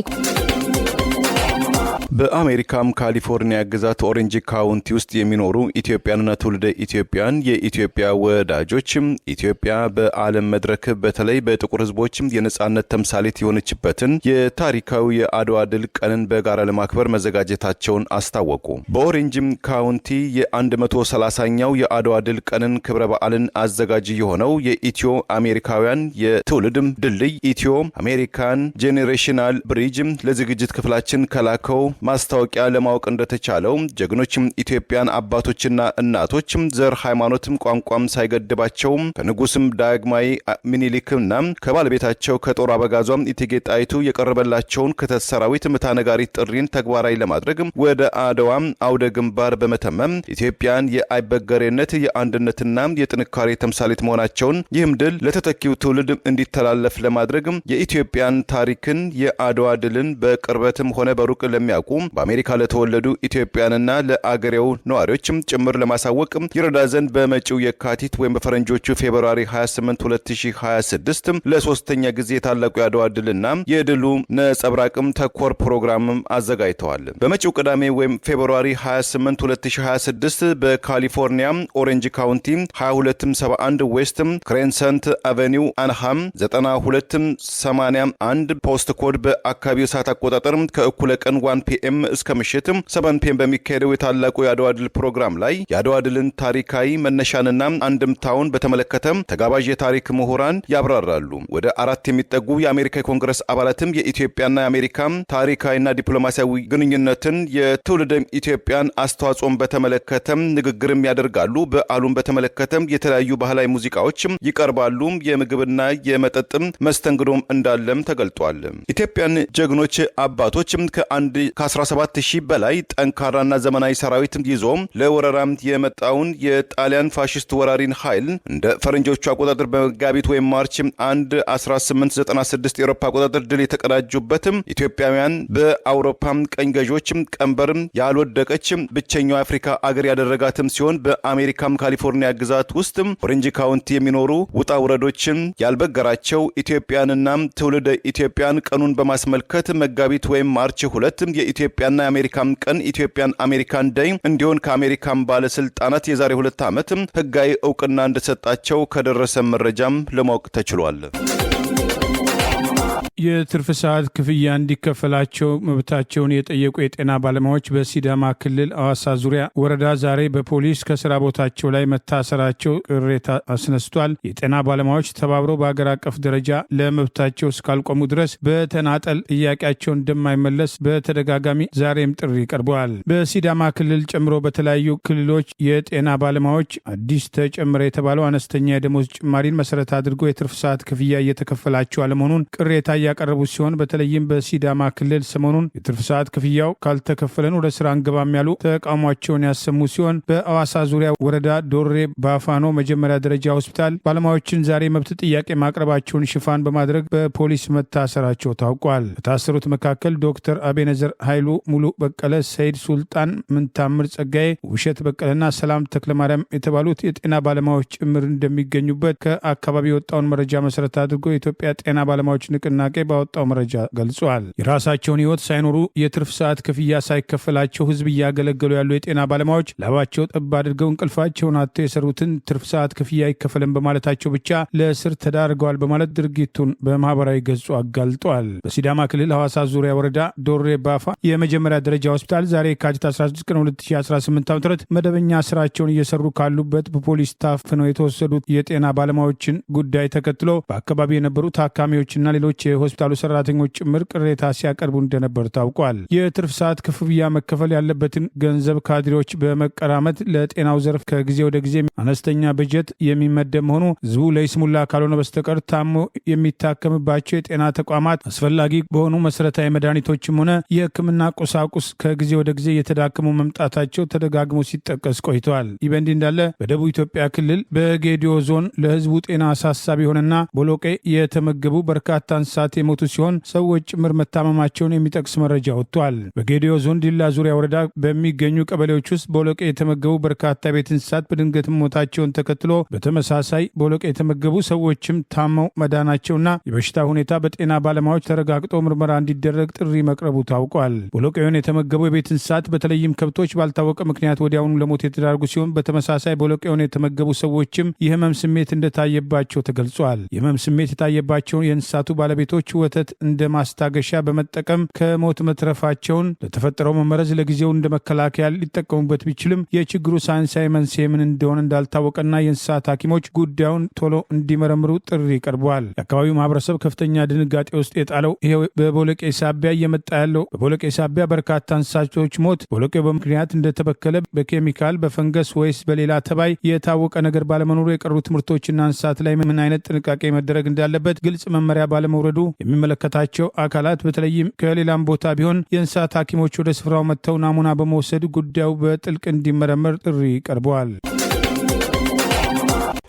S2: በአሜሪካም ካሊፎርኒያ ግዛት ኦሬንጅ ካውንቲ ውስጥ የሚኖሩ ኢትዮጵያንና ትውልደ ኢትዮጵያን የኢትዮጵያ ወዳጆችም ኢትዮጵያ በዓለም መድረክ በተለይ በጥቁር ህዝቦች የነጻነት ተምሳሌት የሆነችበትን የታሪካዊ የአድዋ ድል ቀንን በጋራ ለማክበር መዘጋጀታቸውን አስታወቁ። በኦሬንጅም ካውንቲ የ130ኛው የአድዋ ድል ቀንን ክብረ በዓልን አዘጋጅ የሆነው የኢትዮ አሜሪካውያን የትውልድም ድልድይ ኢትዮ አሜሪካን ጄኔሬሽናል ብሪጅ ለዝግጅት ክፍላችን ከላከው ማስታወቂያ ለማወቅ እንደተቻለው ጀግኖችም ኢትዮጵያን አባቶችና እናቶችም ዘር፣ ሃይማኖትም ቋንቋም ሳይገድባቸው ከንጉስም ዳግማዊ ምኒልክና ከባለቤታቸው ከጦር አበጋዟም እቴጌ ጣይቱ የቀረበላቸውን ክተት ሰራዊት ምታነጋሪት ጥሪን ተግባራዊ ለማድረግ ወደ አድዋ አውደ ግንባር በመተመም ኢትዮጵያን የአይበገሬነት የአንድነትና የጥንካሬ ተምሳሌት መሆናቸውን ይህም ድል ለተተኪው ትውልድ እንዲተላለፍ ለማድረግ የኢትዮጵያን ታሪክን የአድዋ ድልን በቅርበትም ሆነ በሩቅ ለሚያውቁ በአሜሪካ ለተወለዱ ኢትዮጵያንና ለአገሬው ነዋሪዎችም ጭምር ለማሳወቅ ይረዳ ዘንድ በመጪው የካቲት ወይም በፈረንጆቹ ፌብሩዋሪ 28 2026 ለሶስተኛ ጊዜ የታላቁ የአድዋ ድልና የድሉ ነጸብራቅም ተኮር ፕሮግራም አዘጋጅተዋል። በመጪው ቅዳሜ ወይም ፌብሩዋሪ 28 2026 በካሊፎርኒያ ኦሬንጅ ካውንቲ 2271 ዌስት ክሬንሰንት አቬኒው አንሃም 9281 ፖስት ኮድ በአካባቢው ሰዓት አቆጣጠር ከእኩለ ቀን 1 ፒኤም እስከ ምሽት 7 ፒኤም በሚካሄደው የታላቁ የአድዋ ድል ፕሮግራም ላይ የአድዋ ድልን ታሪካዊ መነሻንና አንድምታውን በተመለከተ ተጋባዥ የታሪክ ምሁራን ያብራራሉ። ወደ 4 የሚጠጉ የአሜሪካ ኮንግረስ አባላትም የኢትዮጵያና የአሜሪካ ታሪካዊና ዲፕሎማሲያዊ ግንኙነትን የትውልደ ኢትዮጵያን አስተዋጽኦን በተመለከተ ንግግርም ያደርጋሉ። በዓሉን በተመለከተ የተለያዩ ባህላዊ ሙዚቃዎች ይቀርባሉ። የምግብና የመጠጥ መስተንግዶም እንዳለም ተገልጧል። ኢትዮጵያን ጀግኖች አባቶች ከ17000 በላይ ጠንካራና ዘመናዊ ሰራዊት ይዞ ለወረራም የመጣውን የጣሊያን ፋሽስት ወራሪን ኃይል እንደ ፈረንጆቹ አቆጣጠር በመጋቢት ወይም ማርች 1 1896 የአውሮፓ አቆጣጠር ድል የተቀዳጁበት ኢትዮጵያውያን በአውሮፓ ቀኝ ገዦች ቀንበር ያልወደቀች ብቸኛው አፍሪካ አገር ያደረጋትም ሲሆን በአሜሪካም ካሊፎርኒያ ግዛት ውስጥ ኦሬንጅ ካውንቲ የሚኖሩ ውጣ ውረዶችን ያልበገራቸው ኢትዮጵያንና ትውልደ ኢትዮጵያን ቀኑን በማስመልከት መጋቢት ወይም ማርች 2 የኢትዮጵያና የአሜሪካን ቀን ኢትዮጵያን አሜሪካን ዴይ እንዲሆን ከአሜሪካን ባለስልጣናት የዛሬ 2 ዓመት ህጋዊ እውቅና እንደሰጣቸው ከደረሰ መረጃም ለማወቅ ተችሏል።
S1: የትርፍ ሰዓት ክፍያ እንዲከፈላቸው መብታቸውን የጠየቁ የጤና ባለሙያዎች በሲዳማ ክልል አዋሳ ዙሪያ ወረዳ ዛሬ በፖሊስ ከስራ ቦታቸው ላይ መታሰራቸው ቅሬታ አስነስቷል። የጤና ባለሙያዎች ተባብረው በአገር አቀፍ ደረጃ ለመብታቸው እስካልቆሙ ድረስ በተናጠል ጥያቄያቸው እንደማይመለስ በተደጋጋሚ ዛሬም ጥሪ ቀርበዋል። በሲዳማ ክልል ጨምሮ በተለያዩ ክልሎች የጤና ባለሙያዎች አዲስ ተጨመረ የተባለው አነስተኛ የደሞዝ ጭማሪን መሰረት አድርጎ የትርፍ ሰዓት ክፍያ እየተከፈላቸው አለመሆኑን ቅሬታ ያቀረቡ ሲሆን በተለይም በሲዳማ ክልል ሰሞኑን የትርፍ ሰዓት ክፍያው ካልተከፈለን ወደ ስራ አንገባም ያሉ ተቃውሟቸውን ያሰሙ ሲሆን በአዋሳ ዙሪያ ወረዳ ዶሬ ባፋኖ መጀመሪያ ደረጃ ሆስፒታል ባለሙያዎችን ዛሬ መብት ጥያቄ ማቅረባቸውን ሽፋን በማድረግ በፖሊስ መታሰራቸው ታውቋል። ከታሰሩት መካከል ዶክተር አቤነዘር ኃይሉ፣ ሙሉ በቀለ፣ ሰይድ ሱልጣን፣ ምንታምር ጸጋዬ፣ ውብሸት በቀለና ሰላም ተክለማርያም የተባሉት የጤና ባለሙያዎች ጭምር እንደሚገኙበት ከአካባቢ የወጣውን መረጃ መሰረት አድርጎ የኢትዮጵያ ጤና ባለሙያዎች ንቅናቄ ባወጣው መረጃ ገልጿል። የራሳቸውን ህይወት ሳይኖሩ የትርፍ ሰዓት ክፍያ ሳይከፈላቸው ህዝብ እያገለገሉ ያሉ የጤና ባለሙያዎች ላባቸው ጠብ አድርገው እንቅልፋቸውን አጥተው የሰሩትን ትርፍ ሰዓት ክፍያ አይከፈልም በማለታቸው ብቻ ለእስር ተዳርገዋል በማለት ድርጊቱን በማህበራዊ ገጹ አጋልጧል። በሲዳማ ክልል ሐዋሳ ዙሪያ ወረዳ ዶሬ ባፋ የመጀመሪያ ደረጃ ሆስፒታል ዛሬ የካቲት 16 ቀን 2018 ዓ.ም መደበኛ ስራቸውን እየሰሩ ካሉበት በፖሊስ ታፍነው የተወሰዱት የጤና ባለሙያዎችን ጉዳይ ተከትሎ በአካባቢ የነበሩ ታካሚዎችና ሌሎች የሆስፒታሉ ሰራተኞች ጭምር ቅሬታ ሲያቀርቡ እንደነበር ታውቋል። የትርፍ ሰዓት ክፍያ መከፈል ያለበትን ገንዘብ ካድሬዎች በመቀራመት ለጤናው ዘርፍ ከጊዜ ወደ ጊዜ አነስተኛ በጀት የሚመደብ መሆኑ ህዝቡ ለይስሙላ ካልሆነ በስተቀር ታሞ የሚታከምባቸው የጤና ተቋማት አስፈላጊ በሆኑ መሰረታዊ መድኃኒቶችም ሆነ የሕክምና ቁሳቁስ ከጊዜ ወደ ጊዜ እየተዳከሙ መምጣታቸው ተደጋግሞ ሲጠቀስ ቆይተዋል። ይህ በእንዲህ እንዳለ በደቡብ ኢትዮጵያ ክልል በጌዲዮ ዞን ለህዝቡ ጤና አሳሳቢ የሆነና ቦሎቄ የተመገቡ በርካታ እንስሳት የሞቱ ሲሆን ሰዎች ጭምር መታመማቸውን የሚጠቅስ መረጃ ወጥቷል። በጌዲዮ ዞን ዲላ ዙሪያ ወረዳ በሚገኙ ቀበሌዎች ውስጥ ቦሎቄ የተመገቡ በርካታ ቤት እንስሳት በድንገት ሞታቸውን ተከትሎ በተመሳሳይ ቦሎቄ የተመገቡ ሰዎችም ታመው መዳናቸውና የበሽታ ሁኔታ በጤና ባለሙያዎች ተረጋግጦ ምርመራ እንዲደረግ ጥሪ መቅረቡ ታውቋል። ቦሎቄውን የተመገቡ የቤት እንስሳት በተለይም ከብቶች ባልታወቀ ምክንያት ወዲያውኑ ለሞት የተዳረጉ ሲሆን በተመሳሳይ ቦሎቄውን የተመገቡ ሰዎችም የህመም ስሜት እንደታየባቸው ተገልጿል። የህመም ስሜት የታየባቸውን የእንስሳቱ ባለቤቶች ላሞች ወተት እንደ ማስታገሻ በመጠቀም ከሞት መትረፋቸውን ለተፈጠረው መመረዝ ለጊዜው እንደ መከላከያ ሊጠቀሙበት ቢችልም የችግሩ ሳይንሳዊ መንስኤ ምን እንደሆነ እንዳልታወቀና የእንስሳት ሐኪሞች ጉዳዩን ቶሎ እንዲመረምሩ ጥሪ ቀርበዋል። የአካባቢው ማህበረሰብ ከፍተኛ ድንጋጤ ውስጥ የጣለው ይሄው በቦለቄ ሳቢያ እየመጣ ያለው በቦለቄ ሳቢያ በርካታ እንስሳቶች ሞት ቦለቄው በምክንያት እንደተበከለ በኬሚካል በፈንገስ ወይስ በሌላ ተባይ የታወቀ ነገር ባለመኖሩ የቀሩ ትምህርቶችና እንስሳት ላይ ምን አይነት ጥንቃቄ መደረግ እንዳለበት ግልጽ መመሪያ ባለመውረዱ የሚመለከታቸው አካላት በተለይም ከሌላም ቦታ ቢሆን የእንስሳት ሐኪሞች ወደ ስፍራው መጥተው ናሙና በመውሰድ ጉዳዩ በጥልቅ እንዲመረመር ጥሪ ቀርበዋል።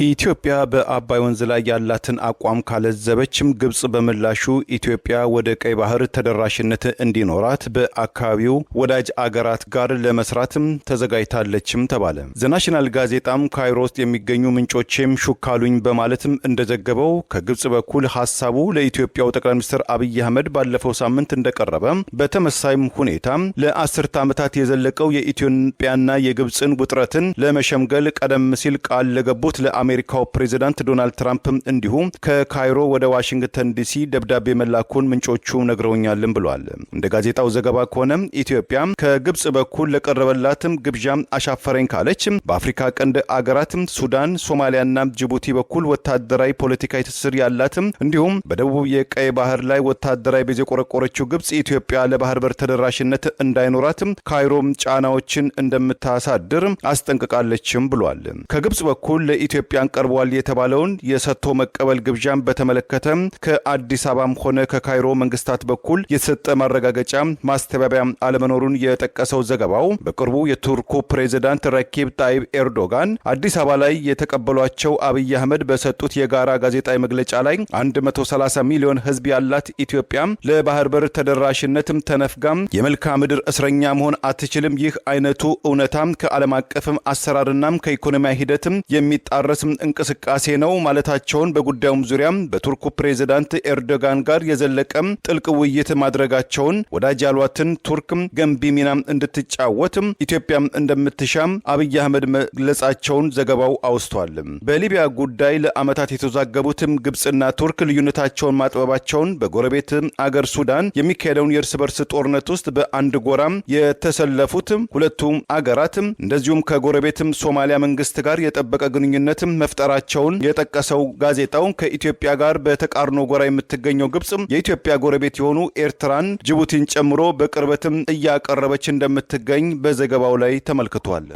S2: ኢትዮጵያ በአባይ ወንዝ ላይ ያላትን አቋም ካለዘበችም ግብጽ በምላሹ ኢትዮጵያ ወደ ቀይ ባህር ተደራሽነት እንዲኖራት በአካባቢው ወዳጅ አገራት ጋር ለመስራትም ተዘጋጅታለችም ተባለ። ዘናሽናል ጋዜጣም ካይሮ ውስጥ የሚገኙ ምንጮቼም ሹካሉኝ በማለትም እንደዘገበው ከግብጽ በኩል ሐሳቡ ለኢትዮጵያው ጠቅላይ ሚኒስትር አብይ አህመድ ባለፈው ሳምንት እንደቀረበ በተመሳይም ሁኔታ ለ10 ዓመታት የዘለቀው የኢትዮጵያና የግብጽን ውጥረትን ለመሸምገል ቀደም ሲል ቃል ለገቡት አሜሪካው ፕሬዝዳንት ዶናልድ ትራምፕ እንዲሁም ከካይሮ ወደ ዋሽንግተን ዲሲ ደብዳቤ መላኩን ምንጮቹ ነግረውኛልም ብሏል። እንደ ጋዜጣው ዘገባ ከሆነ ኢትዮጵያ ከግብጽ በኩል ለቀረበላትም ግብዣ አሻፈረኝ ካለች በአፍሪካ ቀንድ አገራት ሱዳን፣ ሶማሊያና ጅቡቲ በኩል ወታደራዊ ፖለቲካዊ ትስስር ያላት እንዲሁም በደቡብ የቀይ ባህር ላይ ወታደራዊ ቤዝ የቆረቆረችው ግብጽ ኢትዮጵያ ለባህር በር ተደራሽነት እንዳይኖራት ካይሮም ጫናዎችን እንደምታሳድር አስጠንቅቃለችም ብሏል። ከግብጽ በኩል ለኢትዮጵያ ቀርቧል የተባለውን የሰጥቶ መቀበል ግብዣን በተመለከተ ከአዲስ አበባም ሆነ ከካይሮ መንግስታት በኩል የተሰጠ ማረጋገጫ ማስተባበያ አለመኖሩን የጠቀሰው ዘገባው በቅርቡ የቱርኩ ፕሬዝዳንት ረኪብ ጣይብ ኤርዶጋን አዲስ አበባ ላይ የተቀበሏቸው አብይ አህመድ በሰጡት የጋራ ጋዜጣዊ መግለጫ ላይ 130 ሚሊዮን ህዝብ ያላት ኢትዮጵያ ለባህር በር ተደራሽነትም ተነፍጋም የመልክዓ ምድር እስረኛ መሆን አትችልም። ይህ አይነቱ እውነታም ከዓለም አቀፍም አሰራርናም ከኢኮኖሚያዊ ሂደትም የሚጣረስ እንቅስቃሴ ነው ማለታቸውን በጉዳዩም ዙሪያ በቱርኩ ፕሬዝዳንት ኤርዶጋን ጋር የዘለቀም ጥልቅ ውይይት ማድረጋቸውን ወዳጅ ያሏትን ቱርክ ገንቢ ሚና እንድትጫወት ኢትዮጵያ እንደምትሻም አብይ አህመድ መግለጻቸውን ዘገባው አውስቷል። በሊቢያ ጉዳይ ለዓመታት የተዛገቡት ግብጽና ቱርክ ልዩነታቸውን ማጥበባቸውን በጎረቤት አገር ሱዳን የሚካሄደውን የእርስ በርስ ጦርነት ውስጥ በአንድ ጎራ የተሰለፉት ሁለቱ አገራት እንደዚሁም ከጎረቤት ሶማሊያ መንግስት ጋር የጠበቀ ግንኙነት መፍጠራቸውን የጠቀሰው ጋዜጣው ከኢትዮጵያ ጋር በተቃርኖ ጎራ የምትገኘው ግብጽ የኢትዮጵያ ጎረቤት የሆኑ ኤርትራን፣ ጅቡቲን ጨምሮ በቅርበትም እያቀረበች እንደምትገኝ በዘገባው ላይ ተመልክቷል።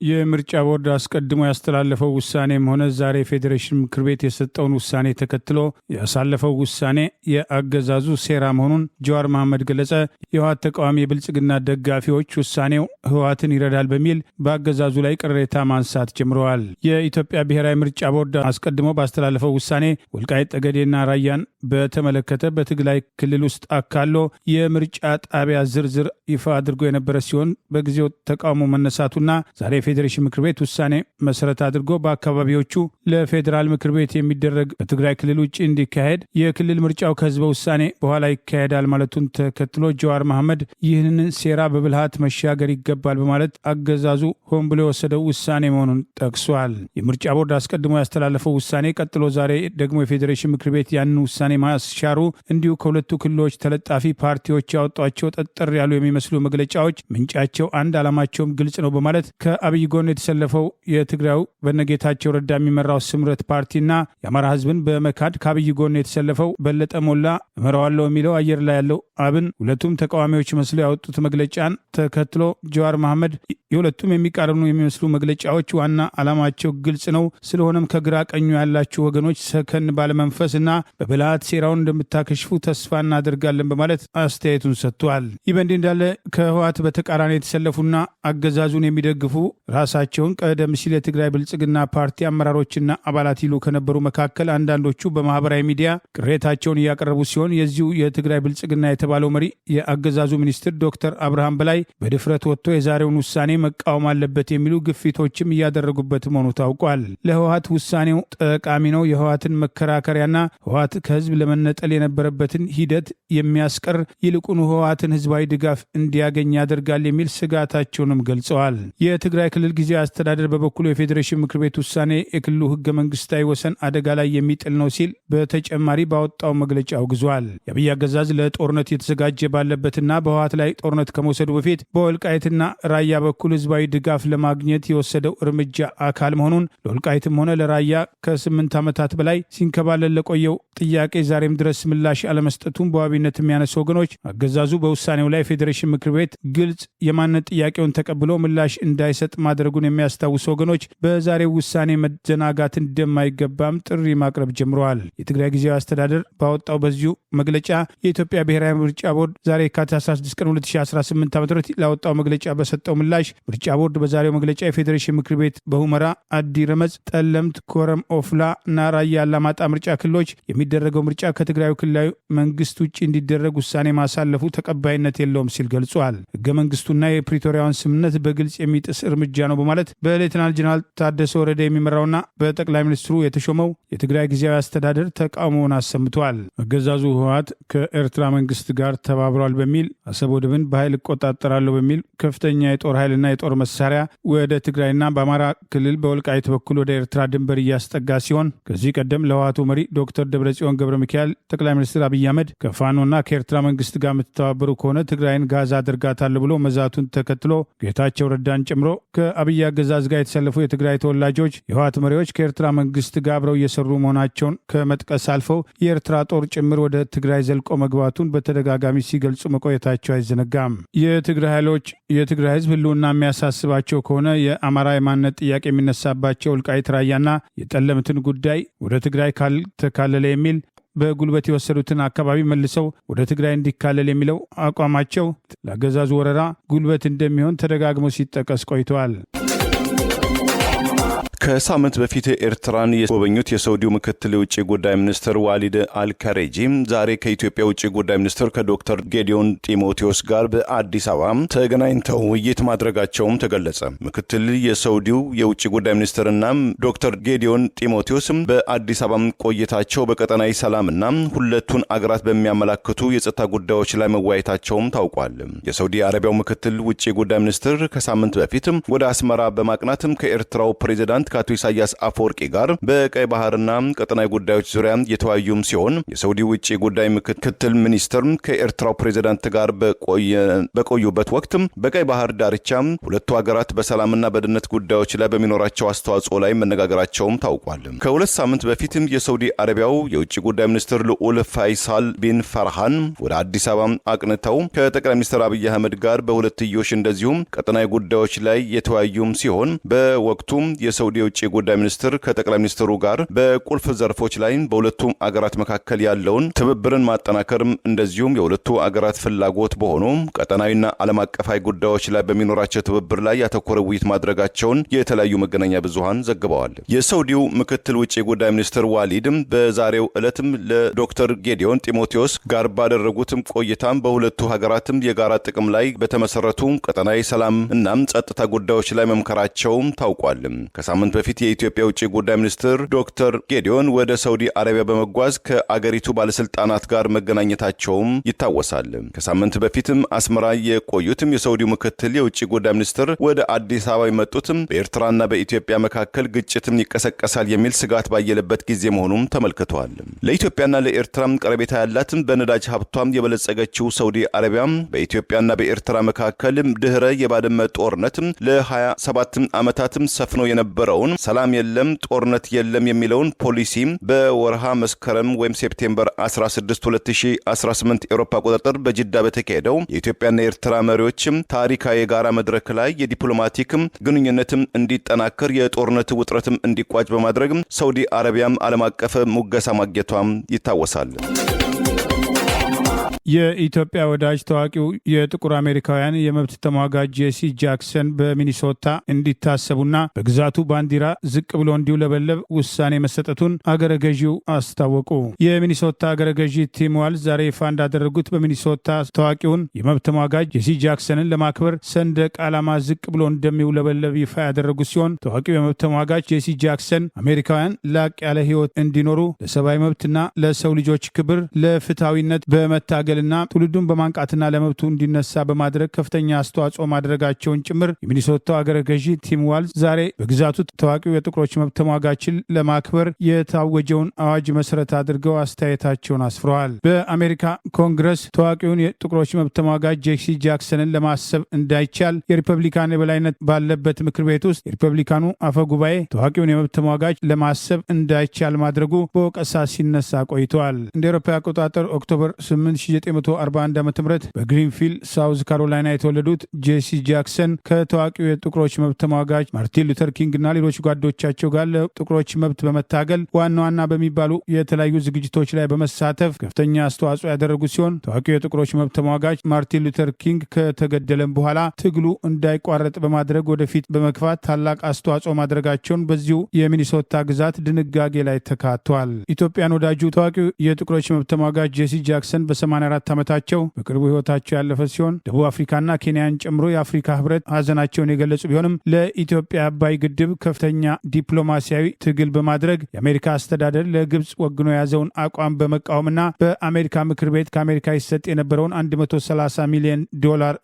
S1: የምርጫ ቦርድ አስቀድሞ ያስተላለፈው ውሳኔም ሆነ ዛሬ ፌዴሬሽን ምክር ቤት የሰጠውን ውሳኔ ተከትሎ ያሳለፈው ውሳኔ የአገዛዙ ሴራ መሆኑን ጀዋር መሐመድ ገለጸ። የህወሓት ተቃዋሚ የብልጽግና ደጋፊዎች ውሳኔው ህወሓትን ይረዳል በሚል በአገዛዙ ላይ ቅሬታ ማንሳት ጀምረዋል። የኢትዮጵያ ብሔራዊ ምርጫ ቦርድ አስቀድሞ ባስተላለፈው ውሳኔ ወልቃይት ጠገዴና ራያን በተመለከተ በትግራይ ክልል ውስጥ አካሎ የምርጫ ጣቢያ ዝርዝር ይፋ አድርጎ የነበረ ሲሆን በጊዜው ተቃውሞ መነሳቱና ዛሬ ፌዴሬሽን ምክር ቤት ውሳኔ መሰረት አድርጎ በአካባቢዎቹ ለፌዴራል ምክር ቤት የሚደረግ በትግራይ ክልል ውጭ እንዲካሄድ የክልል ምርጫው ከህዝበ ውሳኔ በኋላ ይካሄዳል ማለቱን ተከትሎ ጀዋር መሐመድ ይህንን ሴራ በብልሃት መሻገር ይገባል በማለት አገዛዙ ሆን ብሎ የወሰደው ውሳኔ መሆኑን ጠቅሷል። የምርጫ ቦርድ አስቀድሞ ያስተላለፈው ውሳኔ ቀጥሎ ዛሬ ደግሞ የፌዴሬሽን ምክር ቤት ያንን ውሳኔ ማስሻሩ እንዲሁ ከሁለቱ ክልሎች ተለጣፊ ፓርቲዎች ያወጧቸው ጠጠር ያሉ የሚመስሉ መግለጫዎች ምንጫቸው አንድ ዓላማቸውም ግልጽ ነው በማለት ከአብይ ጎን የተሰለፈው የትግራዩ በነጌታቸው ረዳ የሚመራው ስምረት ፓርቲና የአማራ ህዝብን በመካድ ከአብይ ጎን የተሰለፈው በለጠ ሞላ እመራዋለሁ የሚለው አየር ላይ ያለው አብን ሁለቱም ተቃዋሚዎች መስለው ያወጡት መግለጫን ተከትሎ ጀዋር መሐመድ የሁለቱም የሚቃረኑ የሚመስሉ መግለጫዎች ዋና ዓላማቸው ግልጽ ነው፣ ስለሆነም ከግራ ቀኙ ያላችሁ ወገኖች ሰከን ባለመንፈስና በብልሃት ሴራውን እንደምታከሽፉ ተስፋ እናደርጋለን በማለት አስተያየቱን ሰጥቷል። ይህ በእንዲህ እንዳለ ከህወሓት በተቃራኒ የተሰለፉና አገዛዙን የሚደግፉ ራሳቸውን ቀደም ሲል የትግራይ ብልጽግና ፓርቲ አመራሮችና አባላት ይሉ ከነበሩ መካከል አንዳንዶቹ በማህበራዊ ሚዲያ ቅሬታቸውን እያቀረቡ ሲሆን የዚሁ የትግራይ ብልጽግና የተባለው መሪ የአገዛዙ ሚኒስትር ዶክተር አብርሃም በላይ በድፍረት ወጥቶ የዛሬውን ውሳኔ መቃወም አለበት የሚሉ ግፊቶችም እያደረጉበት መሆኑ ታውቋል። ለህወሓት ውሳኔው ጠቃሚ ነው፣ የህወሓትን መከራከሪያና ህወሓት ከህዝብ ለመነጠል የነበረበትን ሂደት የሚያስቀር ይልቁኑ ህወሓትን ህዝባዊ ድጋፍ እንዲያገኝ ያደርጋል የሚል ስጋታቸውንም ገልጸዋል። የትግራይ ክልል ጊዜያዊ አስተዳደር በበኩሉ የፌዴሬሽን ምክር ቤት ውሳኔ የክልሉ ህገ መንግስታዊ ወሰን አደጋ ላይ የሚጥል ነው ሲል በተጨማሪ ባወጣው መግለጫ አውግዟል። የአብይ አገዛዝ ለጦርነት የተዘጋጀ ባለበትና በህወሓት ላይ ጦርነት ከመውሰዱ በፊት በወልቃይትና ራያ በኩል ህዝባዊ ድጋፍ ለማግኘት የወሰደው እርምጃ አካል መሆኑን ለወልቃይትም ሆነ ለራያ ከ8 ዓመታት በላይ ሲንከባለል ለቆየው ጥያቄ ዛሬም ድረስ ምላሽ አለመስጠቱን በዋቢነት የሚያነሱ ወገኖች አገዛዙ በውሳኔው ላይ ፌዴሬሽን ምክር ቤት ግልጽ የማንነት ጥያቄውን ተቀብሎ ምላሽ እንዳይሰጥ ማድረጉን የሚያስታውሱ ወገኖች በዛሬው ውሳኔ መዘናጋት እንደማይገባም ጥሪ ማቅረብ ጀምረዋል። የትግራይ ጊዜያዊ አስተዳደር ባወጣው በዚሁ መግለጫ የኢትዮጵያ ብሔራዊ ምርጫ ቦርድ ዛሬ የካቲት 16 ቀን 2018 ዓ.ም ላወጣው መግለጫ በሰጠው ምላሽ ምርጫ ቦርድ በዛሬው መግለጫ የፌዴሬሽን ምክር ቤት በሁመራ፣ አዲ ረመጽ፣ ጠለምት፣ ኮረም፣ ኦፍላ እና ራያ አላማጣ ምርጫ ክልሎች የሚደረገው ምርጫ ከትግራይ ክልላዊ መንግስት ውጭ እንዲደረግ ውሳኔ ማሳለፉ ተቀባይነት የለውም ሲል ገልጿል። ህገ መንግስቱና የፕሪቶሪያውን ስምምነት በግልጽ የሚጥስ እርምጃ ነው በማለት በሌተናል ጀነራል ታደሰ ወረደ የሚመራውና በጠቅላይ ሚኒስትሩ የተሾመው የትግራይ ጊዜያዊ አስተዳደር ተቃውሞውን አሰምቷል። አገዛዙ ህወሓት ከኤርትራ መንግስት ጋር ተባብሯል በሚል አሰብ ወደብን በኃይል እቆጣጠራለሁ በሚል ከፍተኛ የጦር ኃይልና የጦር መሳሪያ ወደ ትግራይና በአማራ ክልል በወልቃይት በኩል ወደ ኤርትራ ድንበር እያስጠጋ ሲሆን ከዚህ ቀደም ለህወሓቱ መሪ ዶክተር ደብረጽዮን ገብረ ሚካኤል ጠቅላይ ሚኒስትር አብይ አህመድ ከፋኖና ከኤርትራ መንግስት ጋር የምትተባበሩ ከሆነ ትግራይን ጋዛ አድርጋታለሁ ብሎ መዛቱን ተከትሎ ጌታቸው ረዳን ጨምሮ ከአብይ አገዛዝ ጋር የተሰለፉ የትግራይ ተወላጆች የህወሓት መሪዎች ከኤርትራ መንግስት ጋር አብረው እየሰሩ መሆናቸውን ከመጥቀስ አልፈው የኤርትራ ጦር ጭምር ወደ ትግራይ ዘልቆ መግባቱን በተደጋጋሚ ሲገልጹ መቆየታቸው አይዘነጋም። የትግራይ ኃይሎች የትግራይ ህዝብ ህልውና የሚያሳስባቸው ከሆነ የአማራ የማንነት ጥያቄ የሚነሳባቸው ወልቃይት ራያና የጠለምትን ጉዳይ ወደ ትግራይ ካልተካለለ የሚል በጉልበት የወሰዱትን አካባቢ መልሰው ወደ ትግራይ እንዲካለል የሚለው አቋማቸው ለአገዛዙ ወረራ ጉልበት እንደሚሆን ተደጋግሞ ሲጠቀስ ቆይተዋል።
S2: ከሳምንት በፊት ኤርትራን የጎበኙት የሳውዲው ምክትል የውጭ ጉዳይ ሚኒስትር ዋሊድ አልካሬጂ ዛሬ ከኢትዮጵያ ውጭ ጉዳይ ሚኒስትር ከዶክተር ጌዲዮን ጢሞቴዎስ ጋር በአዲስ አበባ ተገናኝተው ውይይት ማድረጋቸውም ተገለጸ። ምክትል የሳውዲው የውጭ ጉዳይ ሚኒስትርና ዶክተር ጌዲዮን ጢሞቴዎስም በአዲስ አበባ ቆይታቸው በቀጠናዊ ሰላምና ሁለቱን አገራት በሚያመላክቱ የጸጥታ ጉዳዮች ላይ መወያየታቸውም ታውቋል። የሳውዲ አረቢያው ምክትል ውጭ ጉዳይ ሚኒስትር ከሳምንት በፊት ወደ አስመራ በማቅናትም ከኤርትራው ፕሬዝዳንት ከአቶ ኢሳያስ አፈወርቂ ጋር በቀይ ባህርና ቀጠናዊ ጉዳዮች ዙሪያ የተወያዩም ሲሆን የሳውዲ ውጭ ጉዳይ ምክትል ሚኒስትር ከኤርትራው ፕሬዝዳንት ጋር በቆዩበት ወቅት በቀይ ባህር ዳርቻ ሁለቱ ሀገራት በሰላምና በደህንነት ጉዳዮች ላይ በሚኖራቸው አስተዋጽኦ ላይ መነጋገራቸውም ታውቋል። ከሁለት ሳምንት በፊት የሳውዲ አረቢያው የውጭ ጉዳይ ሚኒስትር ልዑል ፋይሳል ቢን ፈርሃን ወደ አዲስ አበባ አቅንተው ከጠቅላይ ሚኒስትር አብይ አህመድ ጋር በሁለትዮሽ እንደዚሁም ቀጠናዊ ጉዳዮች ላይ የተወያዩም ሲሆን በወቅቱም የሳውዲ የውጭ ጉዳይ ሚኒስትር ከጠቅላይ ሚኒስትሩ ጋር በቁልፍ ዘርፎች ላይ በሁለቱም አገራት መካከል ያለውን ትብብርን ማጠናከርም እንደዚሁም የሁለቱ አገራት ፍላጎት በሆኑ ቀጠናዊና ዓለም አቀፋዊ ጉዳዮች ላይ በሚኖራቸው ትብብር ላይ ያተኮረ ውይይት ማድረጋቸውን የተለያዩ መገናኛ ብዙሃን ዘግበዋል። የሳውዲው ምክትል ውጭ ጉዳይ ሚኒስትር ዋሊድም በዛሬው ዕለትም ለዶክተር ጌዲዮን ጢሞቴዎስ ጋር ባደረጉትም ቆይታም በሁለቱ ሀገራትም የጋራ ጥቅም ላይ በተመሰረቱ ቀጠናዊ ሰላም እናም ጸጥታ ጉዳዮች ላይ መምከራቸውም ታውቋል። ከሳምንት በፊት የኢትዮጵያ ውጭ ጉዳይ ሚኒስትር ዶክተር ጌዲዮን ወደ ሳውዲ አረቢያ በመጓዝ ከአገሪቱ ባለስልጣናት ጋር መገናኘታቸውም ይታወሳል። ከሳምንት በፊትም አስመራ የቆዩትም የሳውዲው ምክትል የውጭ ጉዳይ ሚኒስትር ወደ አዲስ አበባ የመጡትም በኤርትራና በኢትዮጵያ መካከል ግጭትም ይቀሰቀሳል የሚል ስጋት ባየለበት ጊዜ መሆኑም ተመልክቷል። ለኢትዮጵያና ለኤርትራም ቀረቤታ ያላትም በነዳጅ ሀብቷም የበለጸገችው ሳውዲ አረቢያም በኢትዮጵያና በኤርትራ መካከል ድህረ የባድመ ጦርነትም ለ27 ዓመታትም ሰፍኖ የነበረውን ሰላም የለም ጦርነት የለም የሚለውን ፖሊሲ በወርሃ መስከረም ወይም ሴፕቴምበር 16 2018 ኤሮፓ አቆጣጠር በጅዳ በተካሄደው የኢትዮጵያና የኤርትራ መሪዎችም ታሪካዊ የጋራ መድረክ ላይ የዲፕሎማቲክም ግንኙነትም እንዲጠናከር የጦርነት ውጥረትም እንዲቋጭ በማድረግ ሳውዲ አረቢያም ዓለም አቀፍ ሙገሳ ማግኘቷም ይታወሳል።
S1: የኢትዮጵያ ወዳጅ ታዋቂው የጥቁር አሜሪካውያን የመብት ተሟጋጅ ጄሲ ጃክሰን በሚኒሶታ እንዲታሰቡና በግዛቱ ባንዲራ ዝቅ ብሎ እንዲውለበለብ ውሳኔ መሰጠቱን አገረ ገዢው አስታወቁ። የሚኒሶታ አገረ ገዢ ቲም ዋልዝ ዛሬ ይፋ እንዳደረጉት በሚኒሶታ ታዋቂውን የመብት ተሟጋጅ ጄሲ ጃክሰንን ለማክበር ሰንደቅ ዓላማ ዝቅ ብሎ እንደሚውለበለብ ይፋ ያደረጉ ሲሆን ታዋቂው የመብት ተሟጋጅ ጄሲ ጃክሰን አሜሪካውያን ላቅ ያለ ሕይወት እንዲኖሩ ለሰብአዊ መብትና ለሰው ልጆች ክብር ለፍትሐዊነት በመታገል በመታገልና ትውልዱን በማንቃትና ለመብቱ እንዲነሳ በማድረግ ከፍተኛ አስተዋጽኦ ማድረጋቸውን ጭምር የሚኒሶታው አገረ ገዢ ቲም ዋልዝ ዛሬ በግዛቱ ታዋቂው የጥቁሮች መብት ተሟጋችን ለማክበር የታወጀውን አዋጅ መሰረት አድርገው አስተያየታቸውን አስፍረዋል። በአሜሪካ ኮንግረስ ታዋቂውን የጥቁሮች መብት ተሟጋጅ ጄሲ ጃክሰንን ለማሰብ እንዳይቻል የሪፐብሊካን የበላይነት ባለበት ምክር ቤት ውስጥ የሪፐብሊካኑ አፈ ጉባኤ ታዋቂውን የመብት ተሟጋጅ ለማሰብ እንዳይቻል ማድረጉ በወቀሳ ሲነሳ ቆይተዋል። እንደ አውሮፓ አቆጣጠር ኦክቶበር 8 1941 ዓ.ም በግሪንፊልድ ሳውዝ ካሮላይና የተወለዱት ጄሲ ጃክሰን ከታዋቂው የጥቁሮች መብት ተሟጋጅ ማርቲን ሉተር ኪንግ እና ሌሎች ጓዶቻቸው ጋር ለጥቁሮች መብት በመታገል ዋና ዋና በሚባሉ የተለያዩ ዝግጅቶች ላይ በመሳተፍ ከፍተኛ አስተዋጽኦ ያደረጉ ሲሆን ታዋቂው የጥቁሮች መብት ተሟጋጅ ማርቲን ሉተር ኪንግ ከተገደለም በኋላ ትግሉ እንዳይቋረጥ በማድረግ ወደፊት በመግፋት ታላቅ አስተዋጽኦ ማድረጋቸውን በዚሁ የሚኒሶታ ግዛት ድንጋጌ ላይ ተካቷል። ኢትዮጵያን ወዳጁ ታዋቂው የጥቁሮች መብት ተሟጋጅ ጄሲ ጃክሰን በ84 ዓመታቸው በቅርቡ ሕይወታቸው ያለፈ ሲሆን ደቡብ አፍሪካና ኬንያን ጨምሮ የአፍሪካ ሕብረት ሀዘናቸውን የገለጹ ቢሆንም ለኢትዮጵያ አባይ ግድብ ከፍተኛ ዲፕሎማሲያዊ ትግል በማድረግ የአሜሪካ አስተዳደር ለግብፅ ወግኖ የያዘውን አቋም በመቃወምና በአሜሪካ ምክር ቤት ከአሜሪካ ይሰጥ የነበረውን $130 ሚሊዮን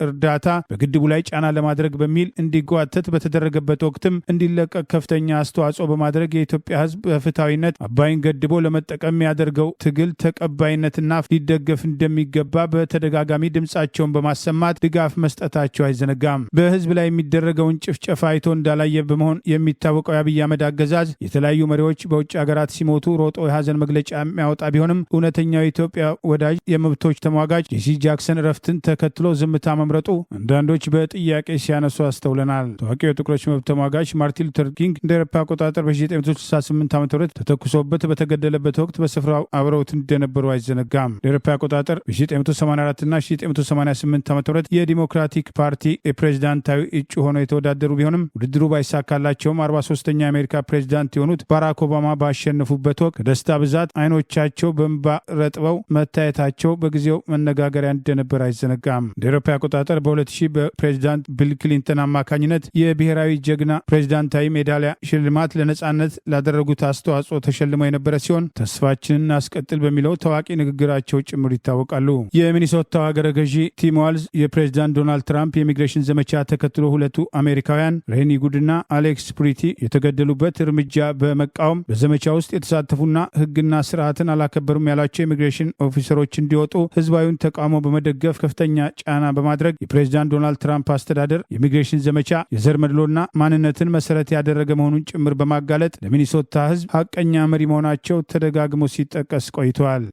S1: እርዳታ በግድቡ ላይ ጫና ለማድረግ በሚል እንዲጓተት በተደረገበት ወቅትም እንዲለቀቅ ከፍተኛ አስተዋጽኦ በማድረግ የኢትዮጵያ ሕዝብ በፍትሐዊነት አባይን ገድቦ ለመጠቀም ያደርገው ትግል ተቀባይነትና ሊደገፍ እንደሚገባ በተደጋጋሚ ድምፃቸውን በማሰማት ድጋፍ መስጠታቸው አይዘነጋም። በሕዝብ ላይ የሚደረገውን ጭፍጨፋ አይቶ እንዳላየ በመሆን የሚታወቀው የአብይ አህመድ አገዛዝ የተለያዩ መሪዎች በውጭ ሀገራት ሲሞቱ ሮጦ የሀዘን መግለጫ የሚያወጣ ቢሆንም እውነተኛው የኢትዮጵያ ወዳጅ የመብቶች ተሟጋጅ ጄሲ ጃክሰን እረፍትን ተከትሎ ዝምታ መምረጡ አንዳንዶች በጥያቄ ሲያነሱ አስተውለናል። ታዋቂው የጥቁሮች መብት ተሟጋጅ ማርቲን ሉተር ኪንግ እንደ አውሮፓ አቆጣጠር በ1968 ዓ.ም ተተኩሶበት በተገደለበት ወቅት በስፍራው አብረውት እንደነበሩ አይዘነጋም። እንደ አውሮፓ አቆጣጠር በ1984 እና 1988 ዓ.ም የዲሞክራቲክ ፓርቲ የፕሬዝዳንታዊ እጩ ሆነው የተወዳደሩ ቢሆንም ውድድሩ ባይሳካላቸውም 43ኛ የአሜሪካ ፕሬዝዳንት የሆኑት ባራክ ኦባማ ባሸነፉበት ወቅት ከደስታ ብዛት አይኖቻቸው በእንባ ረጥበው መታየታቸው በጊዜው መነጋገሪያ እንደነበር አይዘነጋም። እንደ አውሮፓ አቆጣጠር በ2000 በፕሬዝዳንት ቢል ክሊንተን አማካኝነት የብሔራዊ ጀግና ፕሬዝዳንታዊ ሜዳሊያ ሽልማት ለነጻነት ላደረጉት አስተዋጽኦ ተሸልመው የነበረ ሲሆን ተስፋችንን አስቀጥል በሚለው ታዋቂ ንግግራቸው ጭምር ይታወቃሉ። የሚኒሶታው አገረ ገዢ ቲም ዋልዝ የፕሬዝዳንት ዶናልድ ትራምፕ የኢሚግሬሽን ዘመቻ ተከትሎ ሁለቱ አሜሪካውያን ሬኒ ጉድና አሌክስ ፕሪቲ የተገደሉበት እርምጃ በመቃወም በዘመቻ ውስጥ የተሳተፉና ሕግና ስርዓትን አላከበሩም ያላቸው ኢሚግሬሽን ኦፊሰሮች እንዲወጡ ህዝባዊውን ተቃውሞ በመደገፍ ከፍተኛ ጫና በማድረግ የፕሬዝዳንት ዶናልድ ትራምፕ አስተዳደር የኢሚግሬሽን ዘመቻ የዘር መድሎና ማንነትን መሰረት ያደረገ መሆኑን ጭምር በማጋለጥ ለሚኒሶታ ህዝብ ሀቀኛ መሪ መሆናቸው ተደጋግሞ ሲጠቀስ ቆይተዋል።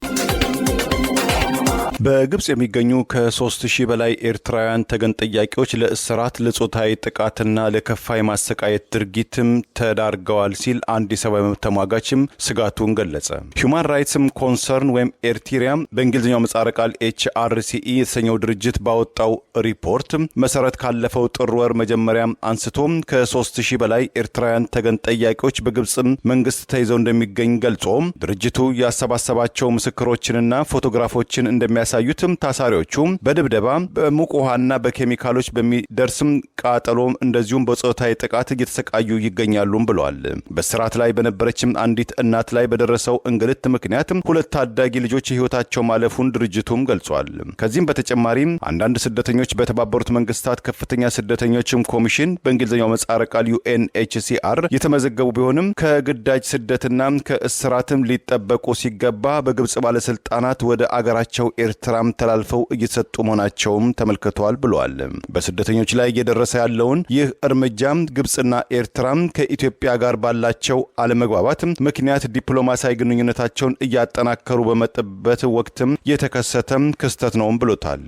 S2: በግብጽ የሚገኙ ከ3000 በላይ ኤርትራውያን ተገን ጠያቂዎች ለእስራት ለጾታዊ ጥቃትና ለከፋ የማሰቃየት ድርጊትም ተዳርገዋል ሲል አንድ የሰብአዊ መብት ተሟጋችም ስጋቱን ገለጸ። ሁማን ራይትስም ኮንሰርን ወይም ኤርትሪያም በእንግሊዝኛው ምህጻረ ቃል HRCE የተሰኘው ድርጅት ባወጣው ሪፖርት መሰረት ካለፈው ጥር ወር መጀመሪያ አንስቶ ከ3000 በላይ ኤርትራውያን ተገን ጠያቂዎች በግብጽ መንግስት ተይዘው እንደሚገኝ ገልጾ ድርጅቱ ያሰባሰባቸው ምስክሮችንና ፎቶግራፎችን እንደሚያሳዩትም ታሳሪዎቹ በድብደባ በሙቅ ውሃና በኬሚካሎች በሚደርስም ቃጠሎ እንደዚሁም በጾታዊ ጥቃት እየተሰቃዩ ይገኛሉ ብለዋል። በስራት ላይ በነበረችም አንዲት እናት ላይ በደረሰው እንግልት ምክንያት ሁለት ታዳጊ ልጆች ህይወታቸው ማለፉን ድርጅቱም ገልጿል። ከዚህም በተጨማሪ አንዳንድ ስደተኞች በተባበሩት መንግስታት ከፍተኛ ስደተኞችም ኮሚሽን በእንግሊዝኛው ምህጻረ ቃል UNHCR የተመዘገቡ ቢሆንም ከግዳጅ ስደትና ከእስራትም ሊጠበቁ ሲገባ በግብጽ ባለስልጣናት ወደ አገራቸው ኤርትራም ተላልፈው እየተሰጡ መሆናቸውም ተመልክተዋል ብለዋል። በስደተኞች ላይ እየደረሰ ያለውን ይህ እርምጃ ግብጽና ኤርትራም ከኢትዮጵያ ጋር ባላቸው አለመግባባት ምክንያት ዲፕሎማሲያዊ ግንኙነታቸውን እያጠናከሩ በመጡበት ወቅትም የተከሰተ ክስተት ነው ብሎታል።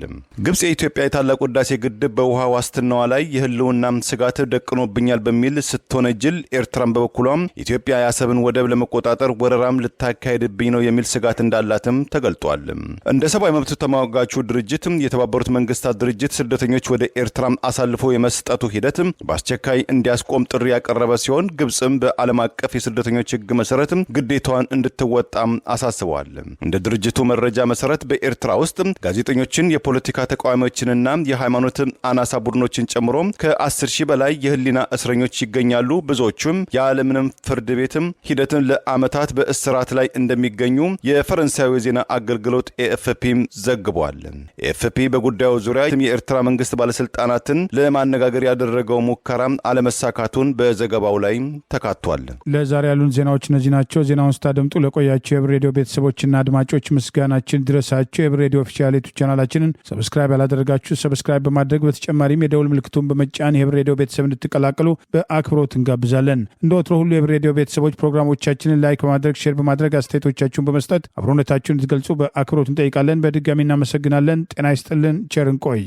S2: ግብጽ የኢትዮጵያ የታላቁ ህዳሴ ግድብ በውሃ ዋስትናዋ ላይ የህልውና ስጋት ደቅኖብኛል በሚል ስትወነጅል፣ ኤርትራም በበኩሏም ኢትዮጵያ የአሰብን ወደብ ለመቆጣጠር ወረራም ልታካሄድብኝ ነው የሚል ስጋት እንዳላትም ተገልጧል። እንደ ሰብአዊ መብት ተሟጋቹ ድርጅት የተባበሩት መንግስታት ድርጅት ስደተኞች ወደ ኤርትራም አሳልፎ የመስጠቱ ሂደት በአስቸኳይ እንዲያስቆም ጥሪ ያቀረበ ሲሆን ግብጽም በዓለም አቀፍ የስደተኞች ህግ መሰረት ግዴታዋን እንድትወጣም አሳስበዋል። እንደ ድርጅቱ መረጃ መሰረት በኤርትራ ውስጥ ጋዜጠኞችን፣ የፖለቲካ ተቃዋሚዎችንና የሃይማኖት አናሳ ቡድኖችን ጨምሮ ከ10,000 በላይ የህሊና እስረኞች ይገኛሉ። ብዙዎቹም ያለምንም ፍርድ ቤትም ሂደትን ለአመታት በእስራት ላይ እንደሚገኙ የፈረንሳዊ ዜና አገልግሎት AFP ዘግቧል። ኤፍፒ በጉዳዩ ዙሪያ የኤርትራ መንግስት ባለስልጣናትን ለማነጋገር ያደረገው ሙከራ አለመሳካቱን በዘገባው ላይ ተካቷል።
S1: ለዛሬ ያሉን ዜናዎች እነዚህ ናቸው። ዜናውን ስታደምጡ ለቆያቸው የህብር ሬዲዮ ቤተሰቦችና አድማጮች ምስጋናችን ድረሳቸው። የህብር ሬዲዮ ኦፊሻል ዩቲዩብ ቻናላችንን ሰብስክራይብ ያላደረጋችሁ ሰብስክራይብ በማድረግ በተጨማሪም የደውል ምልክቱን በመጫን የህብር ሬዲዮ ቤተሰብ እንድትቀላቀሉ በአክብሮት እንጋብዛለን። እንደ ወትሮ ሁሉ የህብር ሬዲዮ ቤተሰቦች ፕሮግራሞቻችንን ላይክ በማድረግ ሼር በማድረግ አስተያየቶቻችሁን በመስጠት አብሮነታችሁን እንድትገልጹ በአክብሮት እንጠይቃለን። በድጋሚ እናመሰግናለን። ጤና ይስጥልን። ቸር እንቆይ።